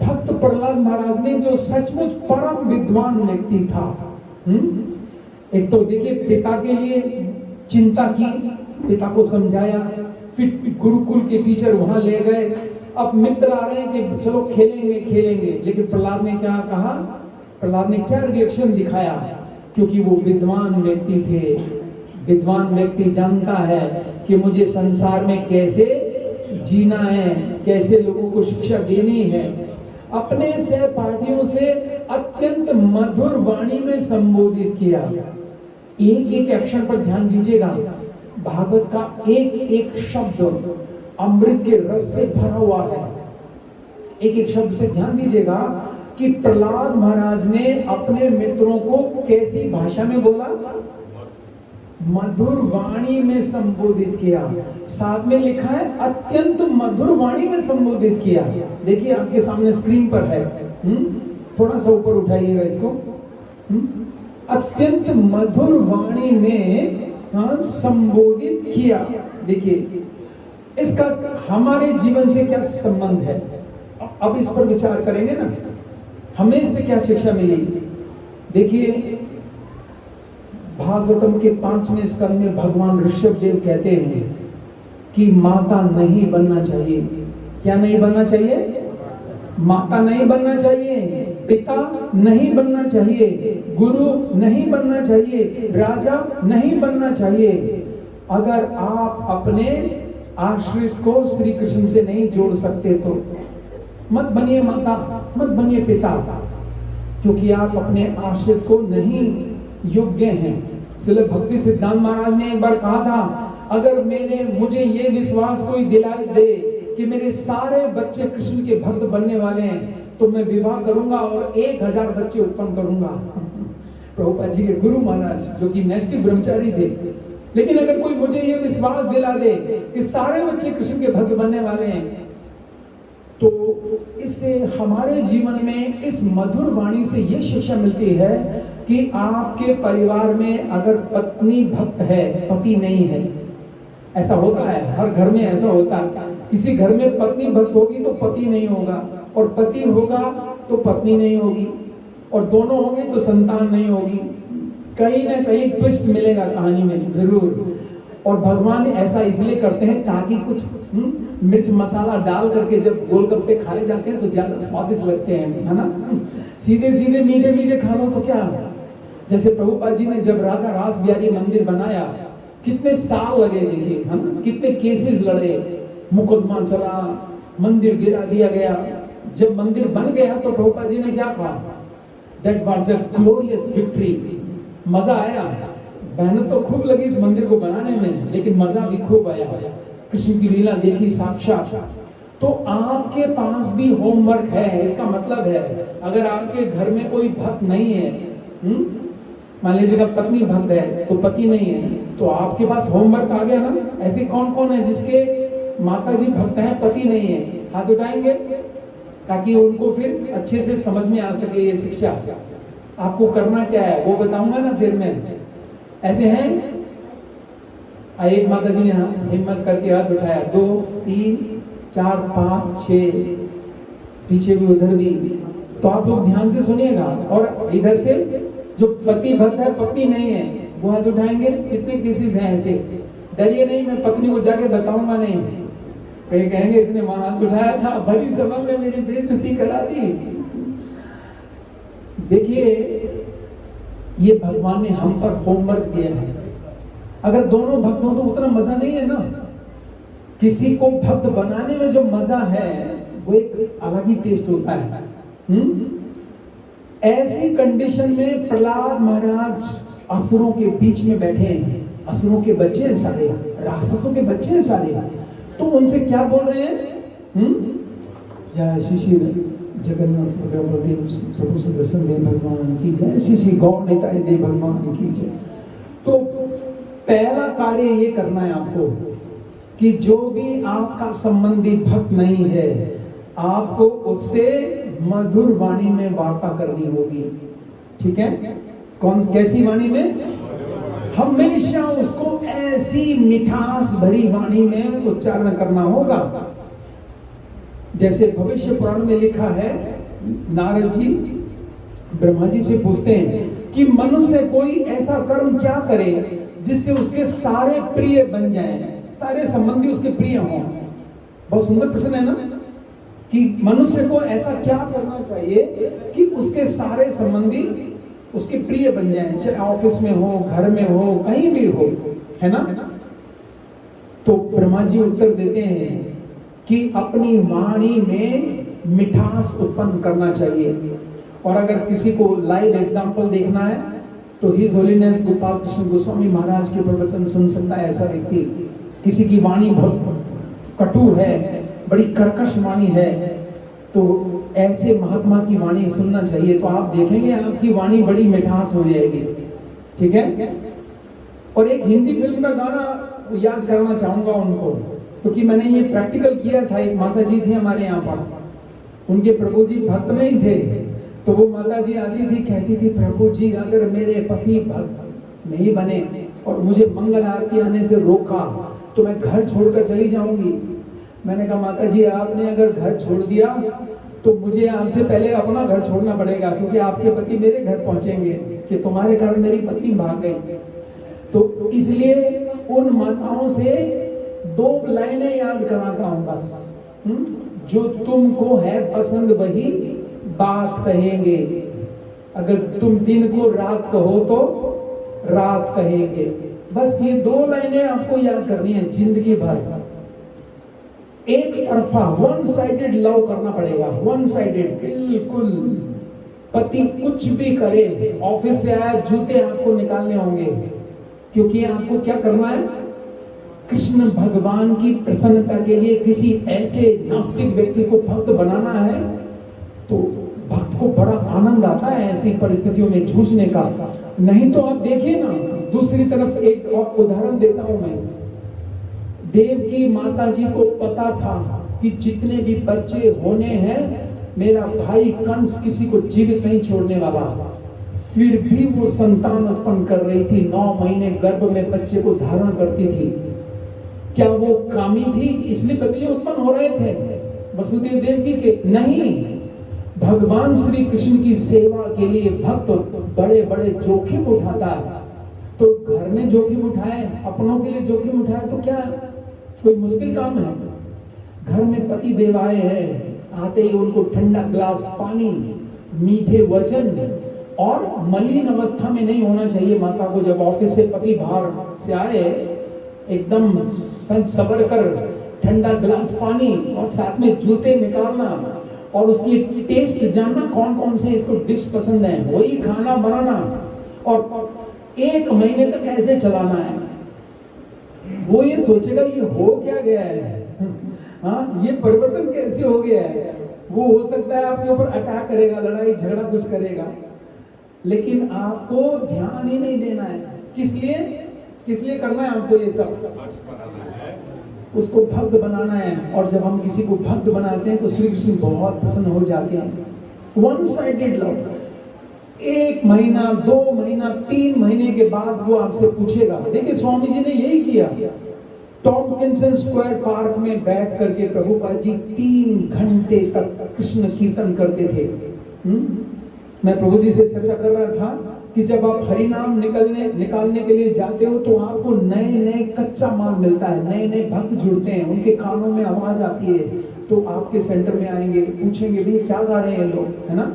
S1: भक्त प्रहलाद महाराज ने जो सचमुच परम विद्वान व्यक्ति था। एक तो देखिए पिता के लिए चिंता की, पिता को समझाया, फिर गुरुकुल के टीचर वहां ले गए, अब मित्र आ रहे हैं कि चलो खेलेंगे खेलेंगे, लेकिन प्रहलाद ने क्या कहा, प्रहलाद ने क्या रिएक्शन दिखाया, क्योंकि वो विद्वान व्यक्ति थे। विद्वान व्यक्ति जानता है कि मुझे संसार में कैसे जीना है, कैसे लोगों को शिक्षा देनी है। अपने सहपाठियों से अत्यंत मधुर वाणी में संबोधित किया। एक एक अक्षर पर ध्यान दीजिएगा, भागवत का एक एक शब्द अमृत के रस से भरा हुआ है। एक एक शब्द पे ध्यान दीजिएगा कि प्रहलाद महाराज ने अपने मित्रों को कैसी भाषा में बोला, मधुर वाणी में संबोधित किया। साथ में लिखा है अत्यंत मधुर वाणी में संबोधित किया। देखिए आपके सामने स्क्रीन पर है, थोड़ा सा ऊपर उठाइएगा इसको। अत्यंत मधुर वाणी में संबोधित किया। देखिए इसका हमारे जीवन से क्या संबंध है, अब इस पर विचार करेंगे ना, हमें इससे क्या शिक्षा मिलेगी। देखिए भागवतम के 5वें स्कंद में भगवान ऋषभदेव कहते हैं कि माता नहीं बनना चाहिए। क्या नहीं बनना चाहिए? माता नहीं बनना चाहिए, पिता नहीं बनना चाहिए, गुरु नहीं बनना चाहिए, राजा नहीं बनना चाहिए। अगर आप अपने आश्रित को श्री कृष्ण से नहीं जोड़ सकते तो मत बनिए माता, मत बनिए पिता, क्योंकि आप अपने आश्रित को नहीं योग्य हैं। इसलिए भक्ति सिद्धांत महाराज ने एक बार कहा था, अगर मुझे ये विश्वास कोई दिलाई दे कि मेरे सारे बच्चे कृष्ण के भक्त बनने वाले हैं, तो मैं विवाह करूंगा और 1000 बच्चे उत्पन्न करूंगा। प्रभुपाद जी के गुरु महाराज, जो कि नैष्ठिक ब्रह्मचारी थे, लेकिन अगर कोई मुझे ये विश्वास दिला दे कि सारे बच्चे कृष्ण के भक्त बनने वाले हैं, तो इससे हमारे जीवन में इस मधुर वाणी से ये शिक्षा मिलती है कि आपके परिवार में अगर पत्नी भक्त है, पति नहीं है। ऐसा होता है, हर घर में ऐसा होता है। किसी घर में पत्नी भक्त होगी तो पति नहीं होगा, और पति होगा तो पत्नी नहीं होगी, और दोनों होंगे तो संतान नहीं होगी। कहीं ना कहीं ट्विस्ट मिलेगा कहानी में जरूर। और भगवान ऐसा इसलिए करते हैं ताकि कुछ मिर्च मसाला डाल करके जब गोलगप्पे खाए जाते हैं तो ज्यादा स्वादिष्ट लगते हैं, है ना। सीधे सीधे मीठे मीठे खा लो तो क्या। जैसे प्रभुपाद जी ने जब राधा रास बिहारी मंदिर बनाया, कितने साल लगे, देखिए, है ना, कितने केसेस लड़े, मुकदमा चला, मंदिर गिरा दिया गया। जब मंदिर बन गया तो प्रभुपाद जी ने क्या कहा, that was a glorious victory. मजा आया, मेहनत तो खूब लगी इस मंदिर को बनाने में, लेकिन मजा भी खूब आया। कृष्ण की लीला देखी साक्षात। तो आपके पास भी होमवर्क है। इसका मतलब है, अगर आपके घर में कोई भक्त नहीं है, मान लीजिए पत्नी भक्त है तो पति नहीं है, तो आपके पास होमवर्क आ गया ना। ऐसे कौन कौन है जिसके माता जी भक्त हैं, पति नहीं है? हाथ उठाएंगे ताकि उनको फिर अच्छे से समझ में आ सके ये शिक्षा। आपको करना क्या है वो बताऊंगा ना फिर मैं। ऐसे हैं, एक माता जी ने हिम्मत करके हाथ उठाया, 2 3 4 5 6, पीछे भी उधर भी। तो आप लोग ध्यान से सुनिएगा। और इधर से जो पति भक्त है, पत्नी नहीं है, वो हाथ उठाएंगे। कितने केसेस हैं ऐसे? डरिए नहीं, मैं पत्नी को जाके बताऊंगा नहीं। कहीं कहेंगे इसने वहां हाथ उठाया था, भरी सभा में मेरी बेइज्जती करा दी। देखिए, ये भगवान ने हम पर होमवर्क दिया है। अगर दोनों भक्त हो तो उतना मजा नहीं है ना। किसी को भक्त बनाने में जो मजा है वो एक अलग ही टेस्ट होता है। ऐसी कंडीशन में प्रहलाद महाराज असुरों के बीच में बैठे हैं। असुरों के बच्चे हैं सारे, राक्षसों के बच्चे हैं सारे। तो उनसे क्या बोल रहे हैं? जय श्री श्री जगन्नाथ प्रभु सुदर्शन देव भगवान की जय, श्री श्री गौर निताय देव भगवान की जय। तो पहला कार्य ये करना है आपको कि जो भी आपका संबंधी भक्त नहीं है, आपको उससे मधुर वाणी में वार्ता करनी होगी। ठीक है? कैसी वाणी में? हमेशा उसको ऐसी मिठास भरी वाणी में उच्चारण करना होगा। जैसे भविष्य पुराण में लिखा है, नारद जी ब्रह्मा जी से पूछते हैं कि मनुष्य कोई ऐसा कर्म क्या करे जिससे उसके सारे प्रिय बन जाएं, सारे संबंधी उसके प्रिय हों। बहुत सुंदर प्रश्न है ना, कि मनुष्य को ऐसा क्या करना चाहिए कि उसके सारे संबंधी उसके प्रिय बन जाएं, चाहे ऑफिस में हो, घर में हो, कहीं भी हो, है ना। तो ब्रह्मा जी उत्तर देते हैं कि अपनी वाणी में मिठास उत्पन्न करना चाहिए। और अगर किसी को लाइव एग्जाम्पल देखना है तो हिज होलीनेस गोपाल कृष्ण गोस्वामी महाराज के प्रवचन सुन सकता है ऐसा व्यक्ति। किसी की वाणी बहुत कटु है, बड़ी कर्कश वाणी है, तो ऐसे महात्मा की वाणी सुनना चाहिए। तो आप देखेंगे आपकी वाणी बड़ी मिठास हो जाएगी। ठीक है? और एक हिंदी फिल्म का गाना याद करना चाहूंगा उनको, क्योंकि मैंने ये प्रैक्टिकल किया था। एक माता जी थी हमारे यहाँ पर, उनके प्रभु जी भक्त नहीं थे, तो वो माता जी आती थी, कहती थी, प्रभु जी अगर मेरे पति भक्त नहीं बने और मुझे मंगल आरती आने से रोका तो मैं घर छोड़कर चली जाऊंगी। मैंने कहा, माता जी आपने अगर घर छोड़ दिया तो मुझे आपसे पहले अपना घर छोड़ना पड़ेगा, क्योंकि आपके पति मेरे घर पहुंचेंगे कि तुम्हारे कारण मेरी पत्नी भाग गई। तो इसलिए उन माताओं से 2 लाइनें याद कराता हूं बस। जो तुमको है पसंद वही बात कहेंगे, अगर तुम दिन को रात कहो तो रात कहेंगे। बस ये 2 लाइनें आपको याद करनी है जिंदगी भर। एक तरफा वन साइडेड लव करना पड़ेगा, वन साइडेड बिल्कुल। पति कुछ भी करे, ऑफिस से आया जूते आपको निकालने होंगे, क्योंकि आपको क्या करना है, कृष्ण भगवान की प्रसन्नता के लिए किसी ऐसे नास्तिक व्यक्ति को भक्त बनाना है। तो भक्त को बड़ा आनंद आता है ऐसी परिस्थितियों में जूझने का। नहीं तो आप देखिए ना, दूसरी तरफ एक और उदाहरण देता हूं मैं। देवकी माता जी को पता था कि जितने भी बच्चे होने हैं, मेरा भाई कंस किसी को जीवित नहीं छोड़ने वाला, फिर भी वो संतान उत्पन्न कर रही थी। 9 महीने गर्भ में बच्चे को धारण करती थी। क्या वो कामी थी इसलिए बच्चे उत्पन्न हो रहे थे वसुदेव देवकी के? नहीं, भगवान श्री कृष्ण की सेवा के लिए भक्त बड़े बड़े जोखिम उठाता है। तो घर में जोखिम उठाए, अपनों के लिए जोखिम उठाए तो क्या कोई मुश्किल काम है? घर में पति देव आए हैं, आते ही उनको ठंडा ग्लास पानी, मीठे वचन, और मलिन अवस्था में नहीं होना चाहिए माता को। जब ऑफिस से पति बाहर से आए, एकदम सबर कर ठंडा ग्लास पानी और साथ में जूते निकालना और उसकी टेस्ट जानना, कौन कौन से इसको डिश पसंद है, वही खाना बनाना और 1 महीने तक ऐसे चलाना है। वो ये सोचेगा ये हो क्या गया है, हाँ ये परिवर्तन कैसे हो गया है। वो हो सकता है आपके ऊपर अटैक करेगा, लड़ाई झगड़ा कुछ करेगा, लेकिन आपको ध्यान ही नहीं देना है। किस लिए करना है आपको ये सब? उसको भक्त बनाना है। और जब हम किसी को भक्त बनाते हैं तो श्री कृष्ण बहुत प्रसन्न हो जाते हैं। One sided love. 1 महीना, 2 महीना, 3 महीने के बाद वो आपसे पूछेगा। देखिए स्वामी जी ने यही किया। टॉम्किंसन स्क्वायर पार्क में बैठ करके प्रभुपाद जी 3 घंटे तक कृष्ण कीर्तन करते थे। मैं प्रभु जी से चर्चा कर रहा था कि जब आप हरिनाम निकालने के लिए जाते हो तो आपको नए नए कच्चा माल मिलता है, नए नए भक्त जुड़ते हैं, उनके कानों में आवाज आती है, तो आपके सेंटर में आएंगे, पूछेंगे भाई क्या गा रहे हैं लोग, है ना।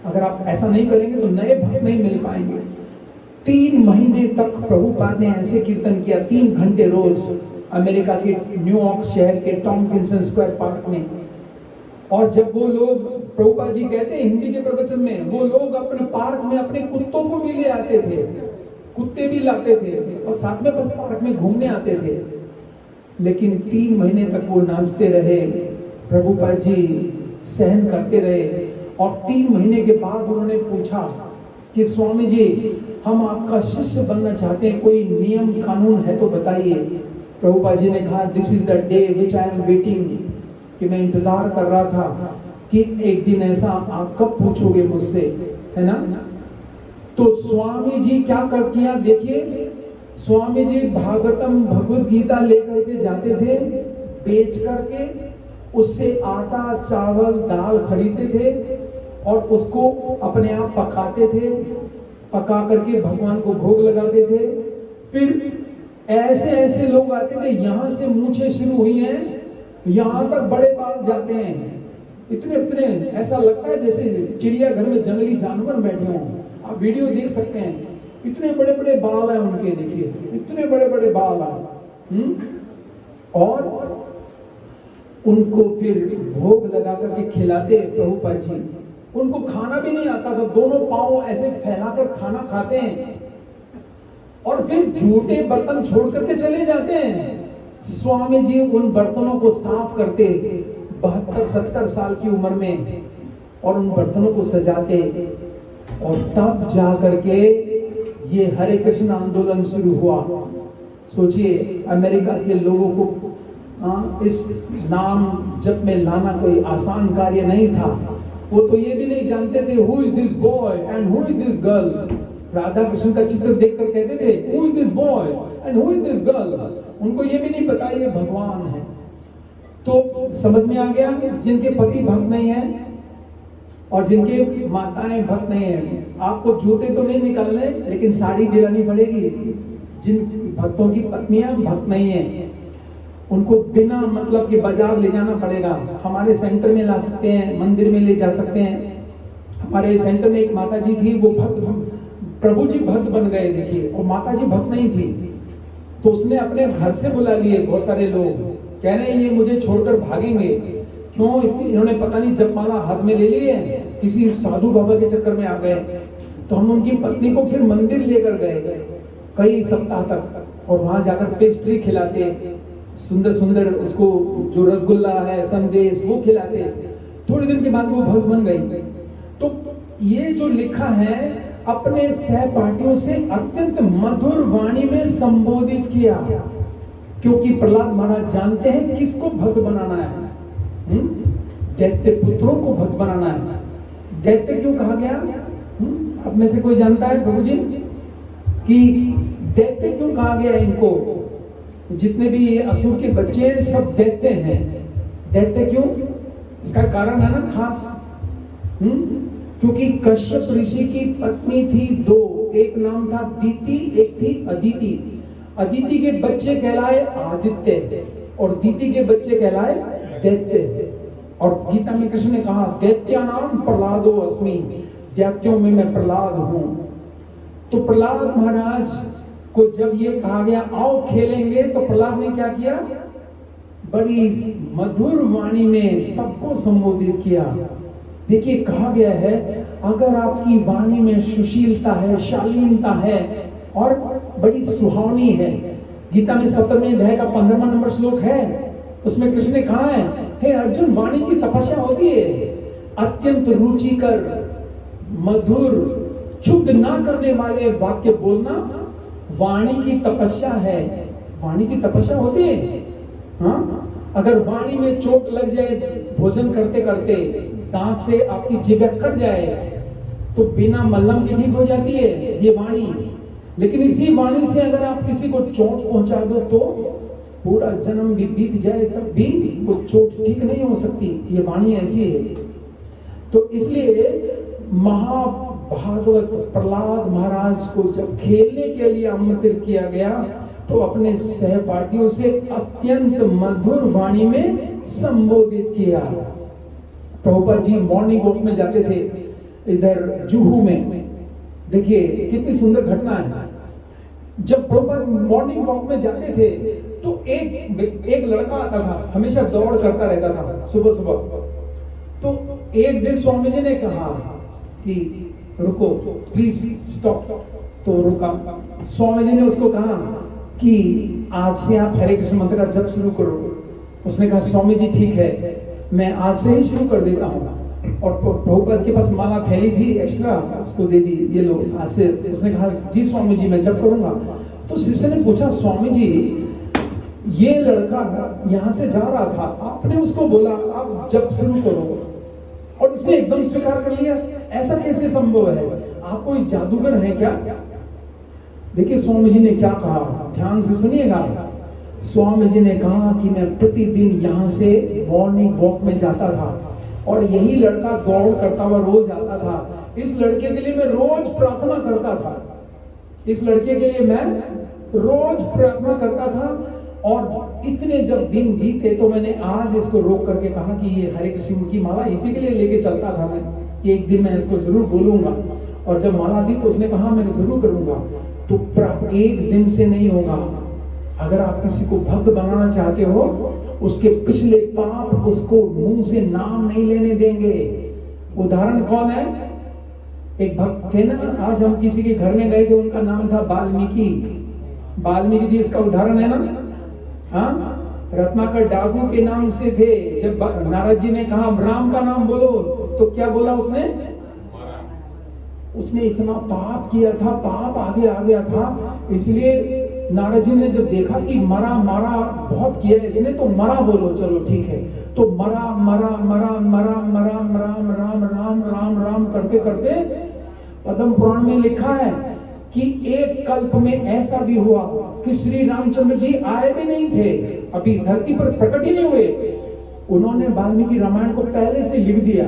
S1: अगर आप ऐसा नहीं करेंगे तो नए भक्त नहीं मिल पाएंगे। 3 महीने तक प्रभुपाद ने ऐसे कीर्तन किया, 3 घंटे रोज, अमेरिका के न्यूयॉर्क शहर के टॉम्किंसन स्क्वायर पार्क में। और जब वो लोग, प्रभुपाद जी कहते हैं हिंदी के प्रवचन में, वो लोग अपने पार्क में अपने कुत्तों को भी ले आते थे, कुत्ते भी लाते थे और साथ में बस पार्क में घूमने आते थे। लेकिन 3 महीने तक वो नाचते रहे, प्रभुपाद जी सहन करते रहे। और 3 महीने के बाद उन्होंने पूछा कि स्वामी जी हम आपका शिष्य बनना चाहते हैं, कोई नियम कानून है तो बताइए। प्रभुपाद जी ने कहा this is the day which I am waiting, कि मैं इंतजार कर रहा था कि एक दिन ऐसा आप कब पूछोगे मुझसे, है ना। तो स्वामी जी क्या कर किया देखिए, स्वामी जी भागवतम भगवत गीता लेकर के जाते थे, बेच करके उससे आटा चावल दाल खरीदते थे और उसको अपने आप पकाते थे, पका करके भगवान को भोग लगाते थे। फिर ऐसे ऐसे लोग आते थे, यहां से मूछें शुरू हुई हैं, यहां तक बड़े बाल जाते हैं, इतने इतने, ऐसा लगता है जैसे चिड़ियाघर में जंगली जानवर बैठे हों। आप वीडियो देख सकते हैं, इतने बड़े बड़े बाल हैं उनके, देखिए इतने बड़े बड़े बाल हैं। और उनको फिर भोग लगा करके खिलाते प्रभुपाद जी। उनको खाना भी नहीं आता था, दोनों पांव ऐसे फैलाकर खाना खाते हैं और फिर झूठे बर्तन छोड़ करके चले जाते हैं। स्वामी जी उन बर्तनों को साफ करते 72-70 साल की उम्र में, और उन बर्तनों को सजाते, और तब जा करके ये हरे कृष्ण आंदोलन शुरू हुआ। सोचिए अमेरिका के लोगों को इस नाम जप में लाना कोई आसान कार्य नहीं था। वो तो ये भी नहीं जानते थे who is this boy and who is this girl. Radha Krishna का चित्र देखकर कहते थे who is this boy and who is this girl. उनको ये भी नहीं पता ये भगवान है। तो समझ में आ गया, जिनके पति भक्त नहीं है और जिनके माताएं भक्त नहीं है, आपको जूते तो नहीं निकालने लेकिन साड़ी दिलानी पड़ेगी। जिन भक्तों की पत्नियां भक्त नहीं है उनको बिना मतलब के बाजार ले जाना पड़ेगा। हमारे सेंटर में ला सकते हैं, मंदिर में ले जा सकते हैं। हमारे सेंटर में एक माता जी थी, वो भक्त, प्रभु जी भक्त बन गए देखिए, और माता जी भक्त नहीं थी, तो उसने अपने घर से बुला लिए बहुत सारे लोग, कह रहे हैं ये मुझे छोड़कर भागेंगे, क्यों? इन्होंने पता नहीं जपमाला हाथ में ले लिए, किसी साधु बाबा के चक्कर में आ गए। तो हम उनकी पत्नी को फिर मंदिर लेकर गए कई सप्ताह तक, और वहां जाकर पेस्ट्री खिलाते, सुंदर सुंदर उसको जो रसगुल्ला है, संदेश, वो खिलाते। थोड़ी दिन के बाद वो भक्त बन गई। तो ये जो लिखा है, अपने सहपाठियों से अत्यंत मधुर वाणी में संबोधित किया, क्योंकि प्रहलाद महाराज जानते हैं किसको भक्त बनाना है। दैत्य पुत्रों को भक्त बनाना है। दैत्य क्यों कहा गया? अब में से कोई जानता है प्रभु जी कि दैत्य क्यों कहा गया इनको? जितने भी ये असुर के बच्चे सब दैत्य हैं। दैत्य क्यों? इसका कारण है ना खास, क्योंकि कश्यप ऋषि की पत्नी थी दो, एक नाम था दीति, एक थी अदिति। अदिति के बच्चे कहलाए आदित्य और दीति के बच्चे कहलाए दैत्य। और गीता में कृष्ण ने कहा दैत्यानाम प्रहलादो अस्मि, दैत्यों में मैं प्रहलाद हूं। तो प्रहलाद महाराज को जब ये कहा गया आओ खेलेंगे, तो प्रहलाद ने क्या किया? बड़ी मधुर वाणी में सबको संबोधित किया। देखिए कहा गया है अगर आपकी वाणी में सुशीलता है, शालीनता है और बड़ी सुहावनी है, गीता में 17वें अध्याय का 15वां नंबर श्लोक है, उसमें कृष्ण ने कहा है हे अर्जुन, वाणी की तपस्या होती है अत्यंत रुचिकर, मधुर, क्षुब्ध ना करने वाले वाक्य बोलना वाणी की तपस्या है। वाणी की तपस्या होती है। हाँ, अगर वाणी में चोट लग जाए भोजन करते करते, दांत से आपकी जिभ्या कट जाए, तो बिना मल्लम के ठीक हो जाती है ये वाणी। लेकिन इसी वाणी से अगर आप किसी को चोट पहुंचा दो तो पूरा जन्म भी बीत जाए तब भी वो चोट ठीक नहीं हो सकती। ये वाणी ऐसी है। तो इसलिए महाभागवत प्रहलाद महाराज को जब खेलने के लिए आमंत्रित किया गया, तो अपने सहपाठियों से अत्यंत मधुर वाणी में संबोधित किया। प्रभुपाद जी मॉर्निंग वॉक में जाते थे इधर जुहू में। देखिए कितनी सुंदर घटना है। जब प्रभुपाद मॉर्निंग वॉक में जाते थे तो एक लड़का आता था, हमेशा दौड़ करता रहता था सुबह सुबह। तो एक दिन स्वामी जी ने कहा कि रुको प्लीज स्टॉप, तो रुका। स्वामी जी ने उसको कहा कि आज से आप हरे कृष्ण मंत्र का जप शुरू करो। उसने कहा स्वामी जी ठीक है, मैं आज से ही शुरू कर देता हूँ। और प्रभुपाद के पास माला थैली थी एक्स्ट्रा, उसको दे दी, ये लो आज से। उसने कहा जी स्वामी जी मैं जप करूंगा। तो शिष्य ने पूछा स्वामी जी ये लड़का यहाँ से जा रहा था, आपने उसको बोला आप जप शुरू करो और इसने एकदम स्वीकार कर लिया, ऐसा कैसे संभव है? आप कोई जादूगर है क्या? देखिए स्वामी जी ने क्या कहा, ध्यान से सुनिएगा। स्वामी जी ने कहा कि मैं प्रतिदिन यहाँ से मॉर्निंग वॉक में जाता था और यही लड़का दौड़ करता हुआ रोज आता था। इस लड़के के लिए मैं रोज प्रार्थना करता था, इस लड़के के लिए मैं रोज प्रार्थना करता था। और इतने जब दिन बीते तो मैंने आज इसको रोक करके कहा कि ये हरे कृष्ण की माला इसी के लिए लेके चलता था मैं, एक दिन मैं इसको जरूर बोलूंगा। और जब माला दी तो उसने कहा मैं जरूर करूंगा। तो एक दिन से नहीं होगा। अगर आप किसी को भक्त बनाना चाहते हो, उसके पिछले पाप उसको मुंह से नाम नहीं लेने देंगे। उदाहरण कौन है? एक भक्त थे ना, आज हम किसी के घर में गए थे, उनका नाम था वाल्मीकि। वाल्मीकि जी इसका उदाहरण है ना। हाँ, रत्नाकर डाकू के नाम से थे। जब नारद जी ने कहा राम का नाम बोलो, तो क्या बोला उसने? उसने इतना पाप किया था, पाप आगे आ गया था। इसलिए नारद जी ने जब देखा कि मरा मरा बहुत किया इसने, तो मरा बोलो, चलो ठीक है। तो मरा मरा मरा मरा मरा राम राम राम राम राम करते करते पद्म पुराण में लिखा है कि एक कल्प में ऐसा भी हुआ कि श्री रामचंद्र जी आए भी नहीं थे, अभी धरती पर प्रकट ही नहीं हुए। उन्होंने वाल्मीकि रामायण को पहले से लिख दिया।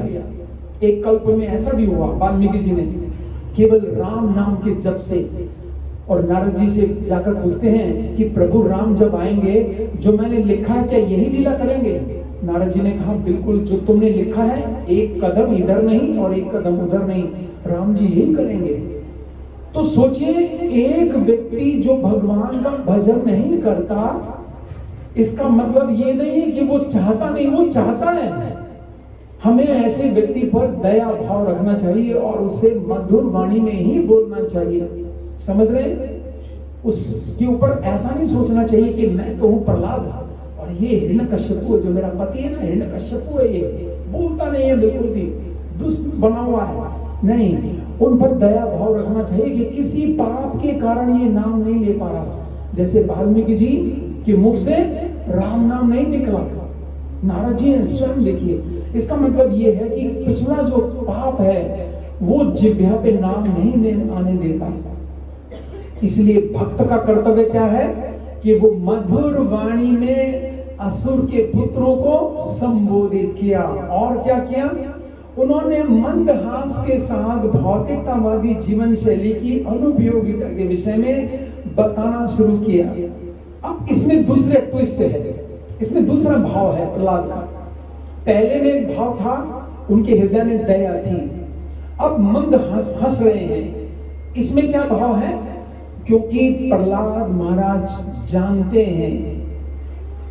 S1: एक कल्प में ऐसा भी हुआ वाल्मीकि जी ने केवल राम नाम के जप से। और नारद जी से जाकर पूछते हैं कि प्रभु राम जब आएंगे, जो मैंने लिखा है क्या यही लीला करेंगे? नारद जी ने कहा बिल्कुल, जो तुमने लिखा है एक कदम इधर नहीं और एक कदम उधर नहीं, राम जी यही करेंगे। तो सोचिए, एक व्यक्ति जो भगवान का भजन नहीं करता,
S4: इसका मतलब ये नहीं है कि वो चाहता नहीं, वो चाहता है। हमें ऐसे व्यक्ति पर दया भाव रखना चाहिए और उससे मधुर वाणी में ही बोलना चाहिए। समझ रहे हैं? उसके ऊपर ऐसा नहीं सोचना चाहिए कि मैं तो हूं प्रहलाद और ये हिरण्यकश्यपु जो मेरा पति है ना, हिरण्यकश्यपु है, ये बोलता नहीं है, बिल्कुल भी दुष्ट बना हुआ है। नहीं, उन पर दया भाव रखना चाहिए कि किसी पाप के कारण ये नाम नहीं ले पा रहा। जैसे वाल्मीकि जी के मुख से राम नाम नहीं निकला, नारद जी ने स्वयं देखिए। इसका मतलब ये है कि पिछला जो पाप है वो जिह्वा पे नाम नहीं आने देता। इसलिए भक्त का कर्तव्य क्या है कि वो मधुर वाणी में असुर के पुत्रों को संबोधित किया। और क्या किया? उन्होंने मंदहास के साथ भौतिकतावादी जीवन शैली की अनुपयोगिता के विषय में बताना शुरू किया। अब इसमें दूसरे ट्विस्ट है, इसमें दूसरा भाव है प्रहलाद का। पहले में एक भाव था, उनके हृदय में दया थी, अब मंद हंस रहे हैं। इसमें क्या भाव है? क्योंकि प्रहलाद महाराज जानते हैं,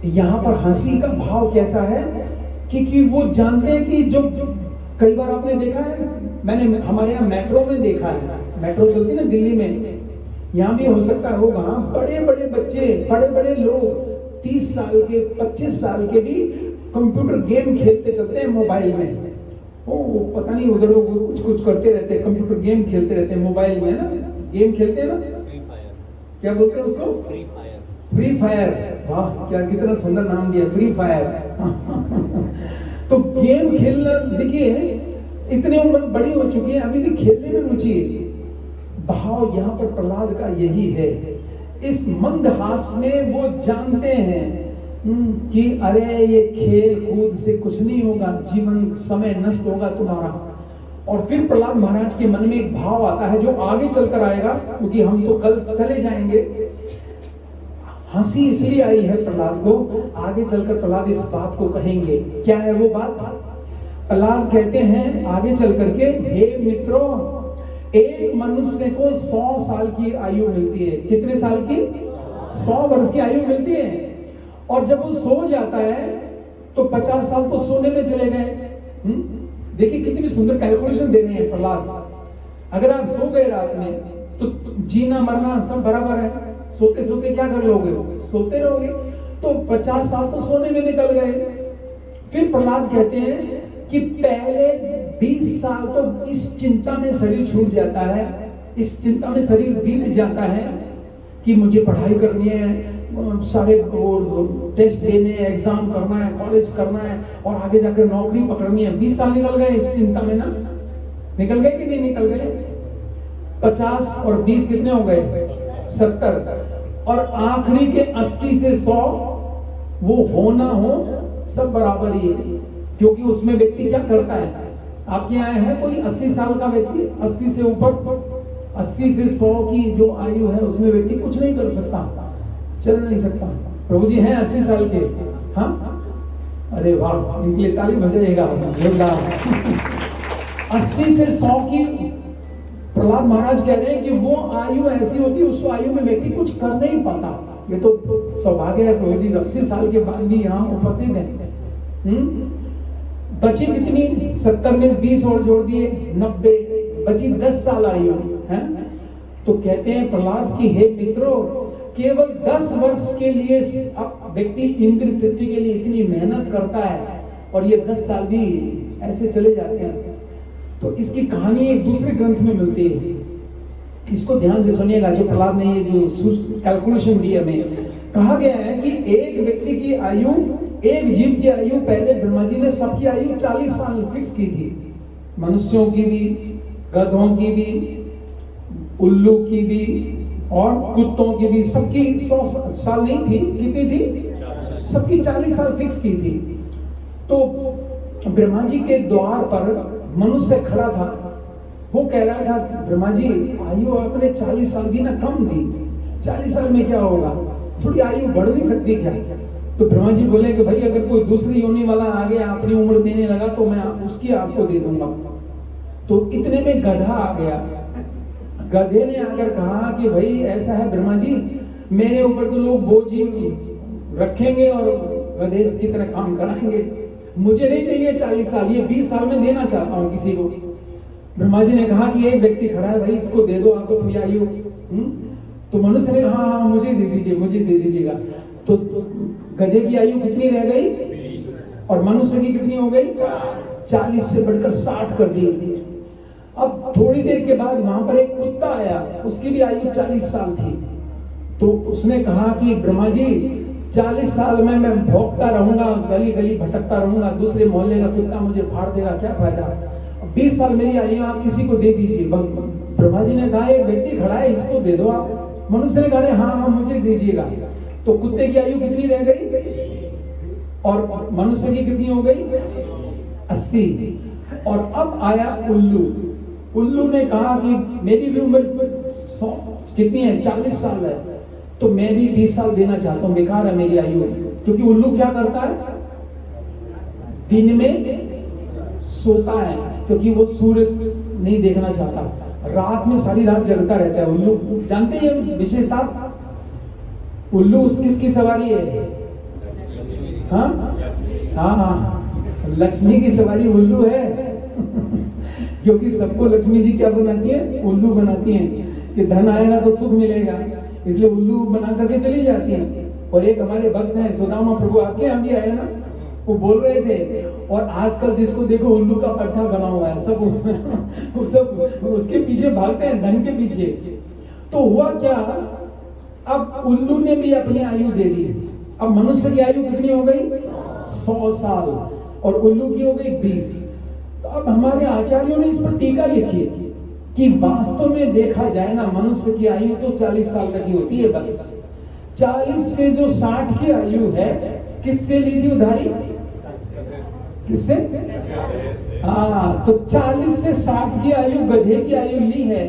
S4: यहां पर हंसी का भाव कैसा है कि वो जानते हैं कि जो कई बार आपने देखा है, मैंने हमारे यहाँ मेट्रो में देखा है, मेट्रो चलती है ना दिल्ली में, यहाँ भी हो सकता होगा, बड़े बड़े बच्चे, बड़े बड़े लोग 30 साल के 25 साल के भी कंप्यूटर गेम खेलते चलते हैं मोबाइल में। वो पता नहीं उधर लोग कुछ करते रहते हैं, कंप्यूटर गेम खेलते रहते हैं मोबाइल में, ना गेम खेलते हैं ना,
S2: फ्री फायर,
S4: क्या बोलते हैं उसको?
S2: Free fire.
S4: फ्री फायर, वाह क्या कितना सुंदर नाम दिया, फ्री फायर। तो गेम खेलना, देखिए इतनी उम्र बड़ी हो चुकी है, अभी भी खेलने में रुचि है। भाव यहाँ पर प्रहलाद का यही है। इस मंदहास में वो जानते हैं कि अरे ये खेल कूद से कुछ नहीं होगा, जीवन समय नष्ट होगा तुम्हारा। और फिर प्रहलाद महाराज के मन में एक भाव आता है जो आगे चलकर आएगा, क्योंकि हम तो कल चले जाएंगे। हंसी इसलिए आई है प्रहलाद को, आगे चलकर प्रहलाद इस बात को कहेंगे। क्या है वो बात? प्रहलाद कहते हैं आगे चल करके, हे मित्रों, एक मनुष्य को 100 साल की आयु मिलती है। कितने साल की? 100 वर्ष की आयु मिलती है। और जब वो सो जाता है तो 50 साल तो सोने में चले गए। देखिए कितनी सुंदर कैलकुलेशन दे रहे हैं प्रहलाद। अगर आप सो गए रात में तो जीना मरना सब बराबर है, सोते सोते क्या कर लोगे? सोते रहोगे। तो 50 साल तो सोने में निकल गए। फिर प्रहलाद कहते हैं कि पहले 20 साल तो इस चिंता में शरीर छूट जाता है, इस चिंता में शरीर बीत जाता है कि मुझे पढ़ाई करनी है, सारे टेस्ट देने, एग्जाम करना है, कॉलेज करना है और आगे जाकर नौकरी पकड़नी है। 20 साल निकल गए इस चिंता में ना, निकल गए कि नहीं निकल गए? 50 और 20 कितने हो गए? 70। और आखिरी के 80 से 100 वो होना हो सब बराबर ही है, क्योंकि उसमें व्यक्ति क्या करता है? आपके यहाँ है कोई 80 साल का व्यक्ति? 80 से ऊपर, 80 से 100 की जो आयु है उसमें व्यक्ति कुछ नहीं कर सकता, चल नहीं सकता। प्रभु जी हैं 80 साल के? हाँ, अरे वाह, इनके लिए ताली बजाइएगा जोरदार। 80 से 100 की प्रहलाद महाराज कह रहे हैं कि वो आयु ऐसी होती है, उस आयु में व्यक्ति कुछ कर नहीं पाता। ये तो सौभाग्य है प्रभु जी, 80 साल के बाद भी यहाँ उपस्थित है। बची कितनी? 70 में 20 और जोड़ दिए 90, बची 10 साल आयु है। तो कहते हैं प्रहलाद की, हे मित्रों, केवल 10 वर्ष के लिए व्यक्ति इंद्र तृप्ति के लिए इतनी मेहनत करता है और ये 10 साल भी ऐसे चले जाते हैं। तो इसकी कहानी एक दूसरे ग्रंथ में मिलती है, इसको ध्यान से सुनिएगा। जो प्रहलाद ने ये जो कैलकुलेशन दी हमें, कहा गया है कि एक व्यक्ति की आयु, एक जीव की आयु, पहले ब्रह्मा जी ने सबकी आयु 40 साल फिक्स की थी, मनुष्यों की भी, गधों की भी, उल्लू की भी और कुत्तों की भी। सबकी 100 साल नहीं थी, कितनी थी? सबकी 40 साल फिक्स की थी। तो ब्रह्मा जी के द्वार पर मनुष्य खड़ा था, वो कह रहा था, ब्रह्मा जी आयु आपने 40 साल की ना कम दी, 40 साल में क्या होगा, थोड़ी आयु बढ़ नहीं सकती क्या? तो ब्रह्मा जी बोले कि भाई अगर कोई दूसरी योनि वाला आगे अपनी उम्र देने लगा तो मैं उसकी आपको दे दूंगा। तो इतने में गधा आ गया। गधे ने आकर कहा कि भाई ऐसा है ब्रह्मा जी, मेरे ऊपर तो लोग बोझ ही रखेंगे और गधे की तरह काम कराएंगे। मुझे नहीं चाहिए 40 साल, ये 20 साल में देना चाहता हूँ किसी को। ब्रह्मा जी ने कहा कि एक व्यक्ति खड़ा है, भाई इसको दे दो आपको पूरी आयु। तो मनुष्य ने कहा हाँ मुझे दे दीजिए, मुझे दे दीजिएगा। तो गधे की आयु कितनी रह गई और मनुष्य की कितनी हो गई? 40 से बढ़कर 60 कर दी। अब थोड़ी देर के बाद वहां पर एक कुत्ता आया, उसकी भी आयु 40 साल थी। तो उसने कहा कि ब्रह्मा जी 40 साल में मैं भौंकता रहूंगा, गली गली भटकता रहूंगा, दूसरे मोहल्ले का कुत्ता मुझे फाड़ देगा, क्या फायदा। 20 साल मेरी आयु, आप किसी को दे दीजिए। ब्रह्मा जी ने कहा एक व्यक्ति खड़ा है, इसको दे दो आप। मनुष्य ने कहा हाँ हाँ मुझे दीजिएगा। तो कुत्ते की आयु कितनी रह गई और मनुष्य की कितनी हो गई? 80। और अब आया उल्लू। उल्लू ने कहा कि मेरी भी उम्र कितनी है? 40 साल है, तो मैं भी 20 साल देना चाहता हूँ, बेकार है मेरी आयु। क्योंकि उल्लू क्या करता है? दिन में सोता है, क्योंकि वो सूरज नहीं देखना चाहता। रात में सारी रात जगता रहता है उल्लू। जानते हैं विशेषता? उल्लू किसकी सवारी है? हाँ हाँ हाँ, लक्ष्मी की सवारी उल्लू है। क्योंकि सबको लक्ष्मी जी क्या बनाती है? उल्लू बनाती हैं कि धन आएगा तो सुख मिलेगा, इसलिए उल्लू बना करके चली जाती हैं। और एक हमारे भक्त हैं सुदामा प्रभु, आपके यहाँ भी आए ना, वो बोल रहे थे, और आजकल जिसको देखो उल्लू का पट्टा बना हुआ है, सब उसके पीछे भागते हैं, धन के पीछे। तो हुआ क्या, अब उल्लू ने भी अपनी आयु दे दी। अब मनुष्य की आयु कितनी हो गई? 100 साल और उल्लू की हो गई 20। तो अब हमारे आचार्यों ने इस पर टीका लिखी कि वास्तव में देखा जाए ना, मनुष्य की आयु तो 40 साल तक ही होती है बस। 40 से जो 60 की आयु है, किससे ली थी उधारी? किससे? हाँ, तो 40 से 60 की आयु गधे की आयु ली है,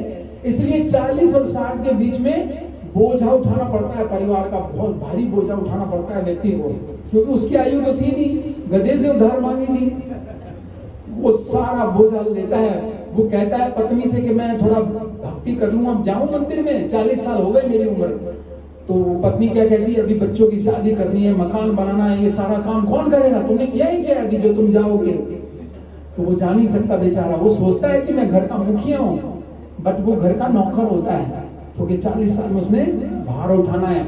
S4: इसलिए 40 और 60 के बीच में बोझा उठाना पड़ता है परिवार का, बहुत भारी बोझा उठाना पड़ता है व्यक्ति को, क्योंकि उसकी आयु तो थी नहीं, गधे से उधार मांगी थी, वो सारा बोझा लेता है। वो कहता है पत्नी से कि मैं थोड़ा भक्ति कर लूं, अब जाऊं मंदिर में, 40 साल हो गए मेरी उम्र। तो पत्नी क्या कहती है, अभी बच्चों की शादी करनी है, मकान बनाना है, ये सारा काम कौन करेगा, तुमने किया ही क्या अभी जो तुम जाओगे। तो वो जा नहीं सकता बेचारा, वो सोचता है कि मैं घर का मुखिया हूं, बट वो घर का नौकर होता है, क्योंकि 40 साल में उसने भार उठाना है।